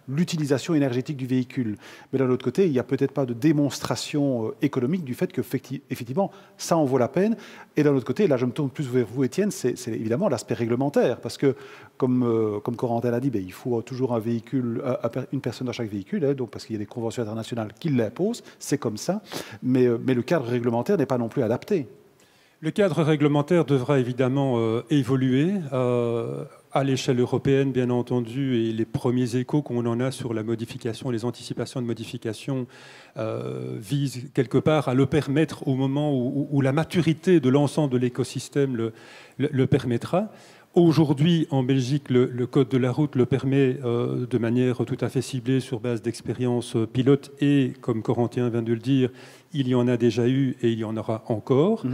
l'utilisation énergétique du véhicule. Mais d'un autre côté, il n'y a peut-être pas de démonstration économique du fait que effectivement, ça en vaut la peine. Et d'un autre côté, là je me tourne plus vers vous, Étienne, c'est évidemment l'aspect réglementaire, parce que, comme Corentin l'a dit, il faut toujours un véhicule, une personne dans chaque véhicule, donc parce qu'il y a des conventions internationales qui l'imposent, c'est comme ça, mais le cadre réglementaire n'est pas non plus adapté. Le cadre réglementaire devra évidemment évoluer à l'échelle européenne, bien entendu, et les premiers échos qu'on en a sur la modification, les anticipations de modification visent quelque part à le permettre au moment où la maturité de l'ensemble de l'écosystème le permettra. Aujourd'hui, en Belgique, le code de la route le permet de manière tout à fait ciblée sur base d'expériences pilotes et, comme Corentin vient de le dire, il y en a déjà eu et il y en aura encore.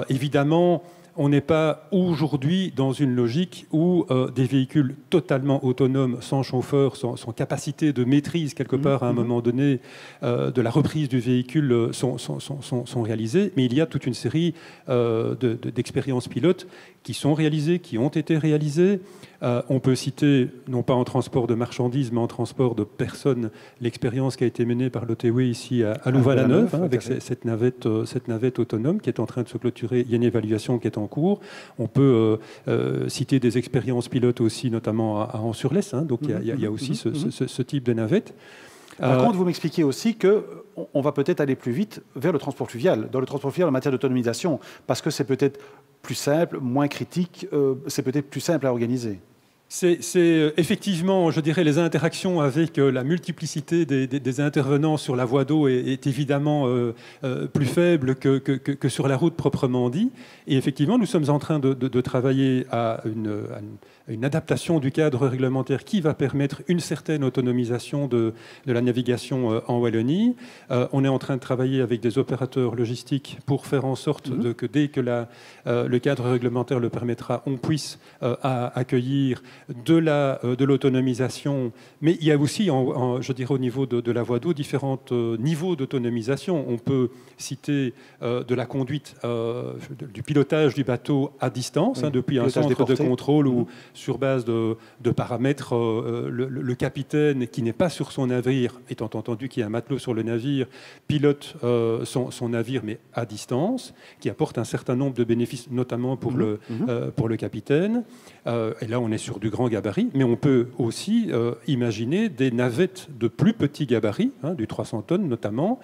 Évidemment, on n'est pas aujourd'hui dans une logique où des véhicules totalement autonomes, sans chauffeur, sans capacité de maîtrise quelque part à un moment donné de la reprise du véhicule sont réalisés. Mais il y a toute une série d'expériences pilotes qui sont réalisées, qui ont été réalisées. On peut citer, non pas en transport de marchandises, mais en transport de personnes, l'expérience qui a été menée par l'OTW ici à Louvain-la-Neuve, avec cette navette autonome qui est en train de se clôturer. Il y a une évaluation qui est en cours. On peut citer des expériences pilotes aussi, notamment à Ans-sur-Lesse. Donc il y a aussi ce type de navette. Par contre, vous m'expliquez aussi qu'on va peut-être aller plus vite vers le transport fluvial, dans le transport fluvial en matière d'autonomisation, parce que c'est peut-être plus simple, moins critique, c'est peut-être plus simple à organiser. C'est effectivement, je dirais, les interactions avec la multiplicité des intervenants sur la voie d'eau est évidemment plus faible que sur la route proprement dit. Et effectivement, nous sommes en train de travailler à une adaptation du cadre réglementaire qui va permettre une certaine autonomisation de la navigation en Wallonie. On est en train de travailler avec des opérateurs logistiques pour faire en sorte que dès que le cadre réglementaire le permettra, on puisse accueillir de l'autonomisation, mais il y a aussi, je dirais au niveau de la voie d'eau, différents niveaux d'autonomisation. On peut citer de la conduite, du pilotage du bateau à distance, oui, depuis un centre de contrôle où, sur base de paramètres, le capitaine qui n'est pas sur son navire, étant entendu qu'il y a un matelot sur le navire, pilote son navire, mais à distance, qui apporte un certain nombre de bénéfices, notamment pour le capitaine. Et là, on est sur du grand gabarit, mais on peut aussi imaginer des navettes de plus petits gabarits, du 300 tonnes notamment,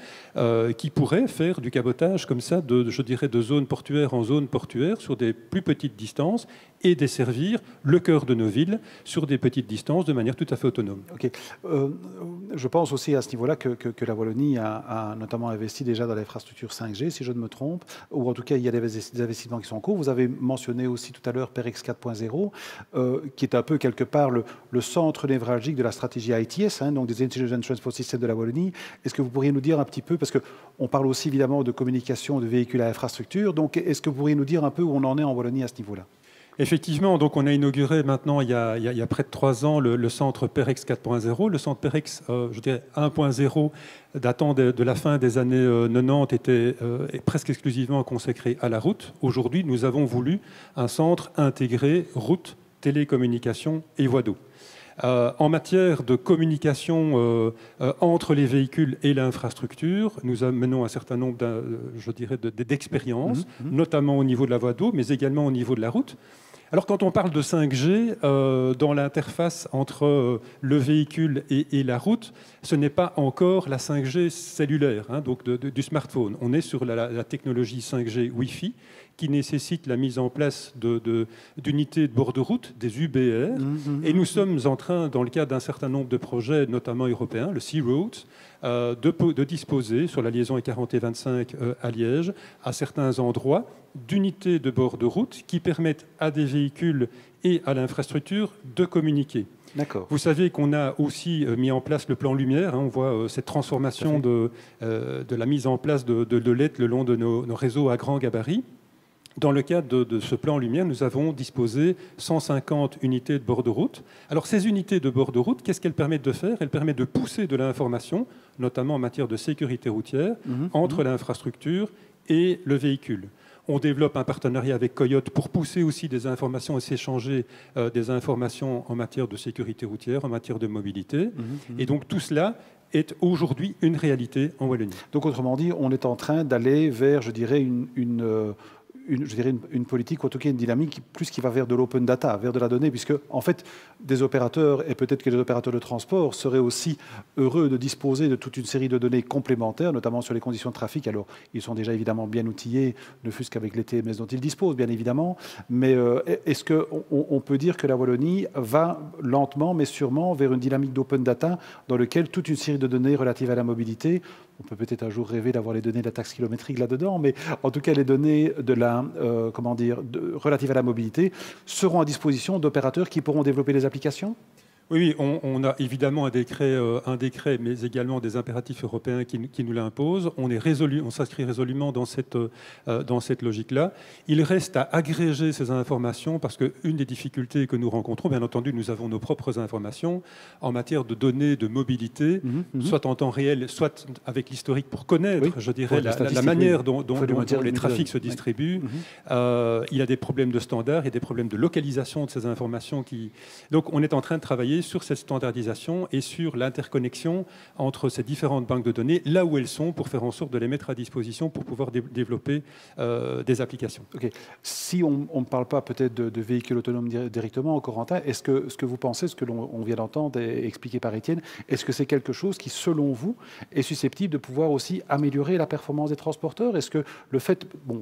qui pourraient faire du cabotage comme ça, je dirais, de zone portuaire en zone portuaire, sur des plus petites distances, et desservir le cœur de nos villes sur des petites distances de manière tout à fait autonome. Okay. Je pense aussi à ce niveau-là que la Wallonie a notamment investi déjà dans l'infrastructure 5G, si je ne me trompe, ou en tout cas il y a des investissements qui sont en cours. Vous avez mentionné aussi tout à l'heure PEREX 4.0, qui est un peu quelque part le centre névralgique de la stratégie ITS, donc des Intelligent Transport Systems de la Wallonie. Est-ce que vous pourriez nous dire un petit peu, parce qu'on parle aussi évidemment de communication de véhicules à infrastructure, donc est-ce que vous pourriez nous dire un peu où on en est en Wallonie à ce niveau-là? Effectivement, donc on a inauguré maintenant, il y a près de 3 ans, le centre PEREX 4.0. Le centre PEREX, je dirais 1.0, datant de la fin des années 90, était presque exclusivement consacré à la route. Aujourd'hui, nous avons voulu un centre intégré route, télécommunications et voies d'eau. En matière de communication entre les véhicules et l'infrastructure, nous menons un certain nombre, d'expériences, notamment au niveau de la voie d'eau, mais également au niveau de la route. Alors quand on parle de 5G, dans l'interface entre le véhicule et la route, ce n'est pas encore la 5G cellulaire, donc du smartphone. On est sur la technologie 5G Wi-Fi, qui nécessite la mise en place d'unités de bord de route, des UBR. Et nous sommes en train, dans le cadre d'un certain nombre de projets, notamment européens, le Sea Roads, de disposer, sur la liaison E40 et 25 à Liège, à certains endroits, d'unités de bord de route qui permettent à des véhicules et à l'infrastructure de communiquer. Vous savez qu'on a aussi mis en place le plan Lumière. On voit cette transformation de la mise en place de LED le long de nos réseaux à grand gabarit. Dans le cadre de ce plan Lumière, nous avons disposé 150 unités de bord de route. Alors ces unités de bord de route, qu'est-ce qu'elles permettent de faire? Elles permettent de pousser de l'information, notamment en matière de sécurité routière, entre l'infrastructure et le véhicule. On développe un partenariat avec Coyote pour pousser aussi des informations et s'échanger des informations en matière de sécurité routière, en matière de mobilité. Et donc tout cela est aujourd'hui une réalité en Wallonie. Donc autrement dit, on est en train d'aller vers, je dirais, une politique, ou en tout cas une dynamique plus qui va vers de l'open data, vers de la donnée, puisque en fait des opérateurs, et peut-être que les opérateurs de transport seraient aussi heureux de disposer de toute une série de données complémentaires, notamment sur les conditions de trafic. Alors ils sont déjà évidemment bien outillés, ne fût-ce qu'avec les TMS dont ils disposent, bien évidemment, mais est-ce qu'on peut dire que la Wallonie va lentement mais sûrement vers une dynamique d'open data dans laquelle toute une série de données relatives à la mobilité, on peut peut-être un jour rêver d'avoir les données de la taxe kilométrique là-dedans, mais en tout cas les données de relatives à la mobilité seront à disposition d'opérateurs qui pourront développer des applications? Oui, on a évidemment un décret, mais également des impératifs européens qui nous l'imposent. On s'inscrit résolument dans cette logique-là. Il reste à agréger ces informations, parce qu'une des difficultés que nous rencontrons, bien entendu, nous avons nos propres informations en matière de données de mobilité, soit en temps réel, soit avec l'historique pour connaître, je dirais, la manière dont les trafics se distribuent. Il y a des problèmes de standards et des problèmes de localisation de ces informations. Donc on est en train de travailler sur cette standardisation et sur l'interconnexion entre ces différentes banques de données, là où elles sont, pour faire en sorte de les mettre à disposition pour pouvoir développer des applications. Si on ne parle pas peut-être de véhicules autonomes directement, Corentin, est-ce que vous pensez, ce que l'on vient d'entendre et expliqué par Étienne, est-ce que c'est quelque chose qui, selon vous, est susceptible de pouvoir aussi améliorer la performance des transporteurs? Est-ce que le fait... Bon,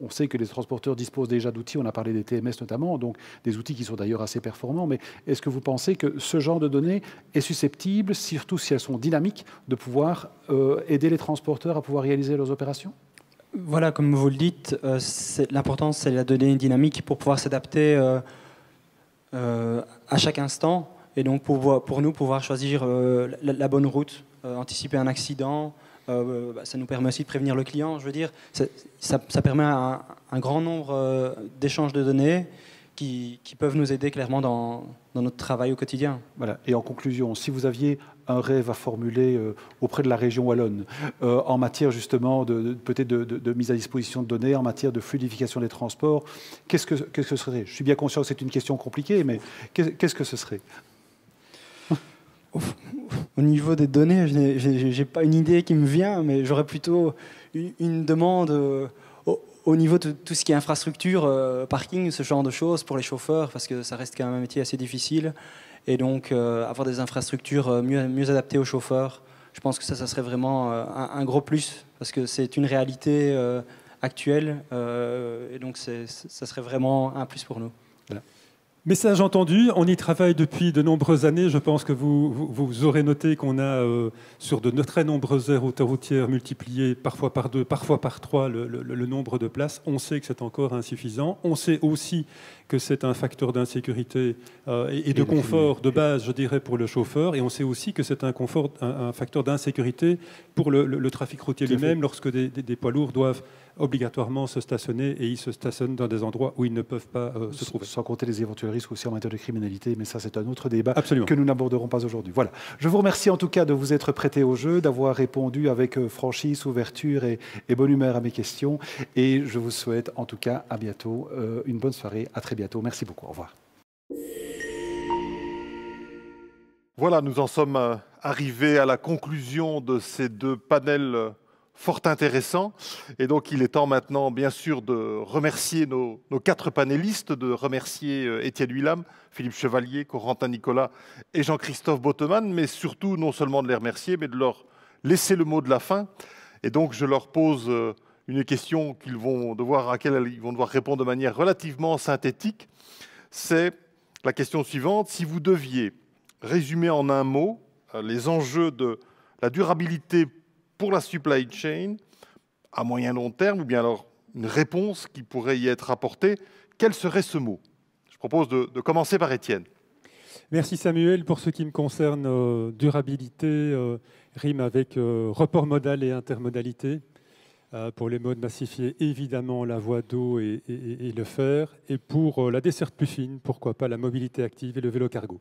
on sait que les transporteurs disposent déjà d'outils, on a parlé des TMS notamment, donc des outils qui sont d'ailleurs assez performants, mais est-ce que vous pensez que ce genre de données est susceptible, surtout si elles sont dynamiques, de pouvoir aider les transporteurs à pouvoir réaliser leurs opérations? Voilà, comme vous le dites, l'important c'est la donnée dynamique pour pouvoir s'adapter à chaque instant, et donc pour nous pouvoir choisir la bonne route, anticiper un accident. Ça nous permet aussi de prévenir le client. Je veux dire, ça permet un grand nombre d'échanges de données qui peuvent nous aider clairement dans notre travail au quotidien. Voilà. Et en conclusion, si vous aviez un rêve à formuler auprès de la région wallonne, en matière justement peut-être de mise à disposition de données, en matière de fluidification des transports, qu'est-ce que ce serait? Je suis bien conscient que c'est une question compliquée, mais qu'est-ce que ce serait? Au niveau des données, je n'ai pas une idée qui me vient, mais j'aurais plutôt une demande au niveau de tout ce qui est infrastructure, parking, ce genre de choses pour les chauffeurs, parce que ça reste quand même un métier assez difficile. Et donc, avoir des infrastructures mieux adaptées aux chauffeurs, je pense que ça serait vraiment un gros plus, parce que c'est une réalité actuelle, et donc ça serait vraiment un plus pour nous. Voilà. Message entendu, on y travaille depuis de nombreuses années. Je pense que vous aurez noté qu'on a, sur de très nombreuses aires autoroutières, multiplié parfois par 2, parfois par 3 le nombre de places. On sait que c'est encore insuffisant. On sait aussi que c'est un facteur d'insécurité et de confort de base, je dirais, pour le chauffeur. Et on sait aussi que c'est un facteur d'insécurité pour le trafic routier lui-même, lorsque des poids lourds doivent obligatoirement se stationner, et ils se stationnent dans des endroits où ils ne peuvent pas se trouver. Sans compter les éventuels risques aussi en matière de criminalité, mais ça c'est un autre débat Absolument. Que nous n'aborderons pas aujourd'hui. Voilà. Je vous remercie en tout cas de vous être prêté au jeu, d'avoir répondu avec franchise, ouverture et bonne humeur à mes questions, et je vous souhaite en tout cas à bientôt, une bonne soirée, à très bientôt. Merci beaucoup, au revoir. Voilà, nous en sommes arrivés à la conclusion de ces 2 panels fort intéressants. Et donc, il est temps maintenant, bien sûr, de remercier nos 4 panélistes, de remercier Étienne Huillam, Philippe Chevalier, Corentin Nicolas et Jean-Christophe Bottemann, mais surtout, non seulement de les remercier, mais de leur laisser le mot de la fin. Et donc, je leur pose une question à laquelle ils vont devoir répondre de manière relativement synthétique. C'est la question suivante. Si vous deviez résumer en un mot les enjeux de la durabilité pour la supply chain à moyen long terme, ou bien alors une réponse qui pourrait y être apportée, quel serait ce mot? Je propose de commencer par Étienne. Merci Samuel. Pour ce qui me concerne, durabilité rime avec report modal et intermodalité. Pour les modes massifiés, évidemment, la voie d'eau et le fer. Et pour la desserte plus fine, pourquoi pas la mobilité active et le vélo cargo.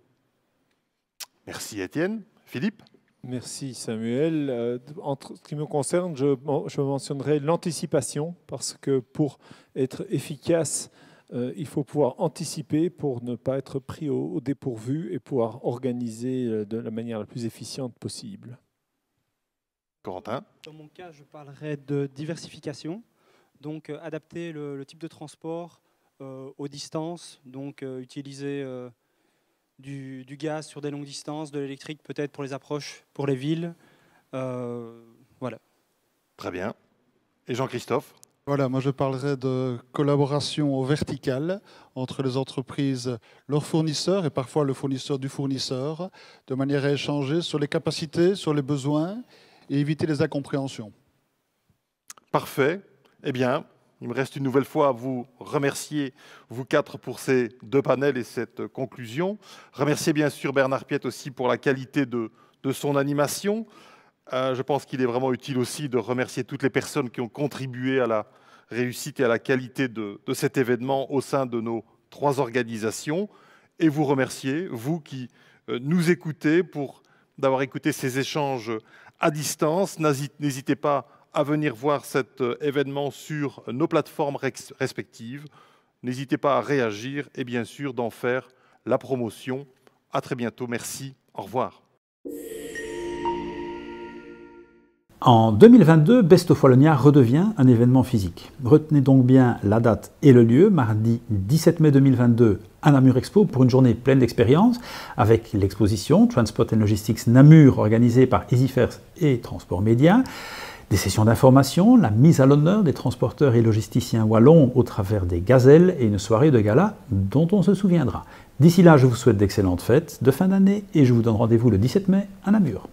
Merci Étienne. Philippe? Merci Samuel. En ce qui me concerne, je mentionnerai l'anticipation, parce que pour être efficace, il faut pouvoir anticiper pour ne pas être pris au dépourvu et pouvoir organiser de la manière la plus efficiente possible. Corentin? Dans mon cas, je parlerai de diversification, donc adapter le type de transport aux distances, donc utiliser du gaz sur des longues distances, de l'électrique peut-être pour les approches, pour les villes. Voilà. Très bien. Et Jean-Christophe? Voilà, moi je parlerai de collaboration verticale entre les entreprises, leurs fournisseurs et parfois le fournisseur du fournisseur, de manière à échanger sur les capacités, sur les besoins et éviter les incompréhensions. Parfait. Eh bien, il me reste une nouvelle fois à vous remercier, vous 4, pour ces 2 panels et cette conclusion. Remercier bien sûr Bernard Piette aussi pour la qualité de son animation. Je pense qu'il est vraiment utile aussi de remercier toutes les personnes qui ont contribué à la réussite et à la qualité de cet événement au sein de nos 3 organisations. Et vous remercier, vous qui nous écoutez, d'avoir écouté ces échanges à distance. N'hésitez pas à venir voir cet événement sur nos plateformes respectives. N'hésitez pas à réagir et bien sûr d'en faire la promotion. À très bientôt. Merci. Au revoir. En 2022, Best of Wallonia redevient un événement physique. Retenez donc bien la date et le lieu, mardi 17 mai 2022 à Namur Expo pour une journée pleine d'expériences avec l'exposition Transport and Logistics Namur organisée par EasyFares et Transport Média, des sessions d'information, la mise à l'honneur des transporteurs et logisticiens wallons au travers des gazelles et une soirée de gala dont on se souviendra. D'ici là, je vous souhaite d'excellentes fêtes de fin d'année et je vous donne rendez-vous le 17 mai à Namur.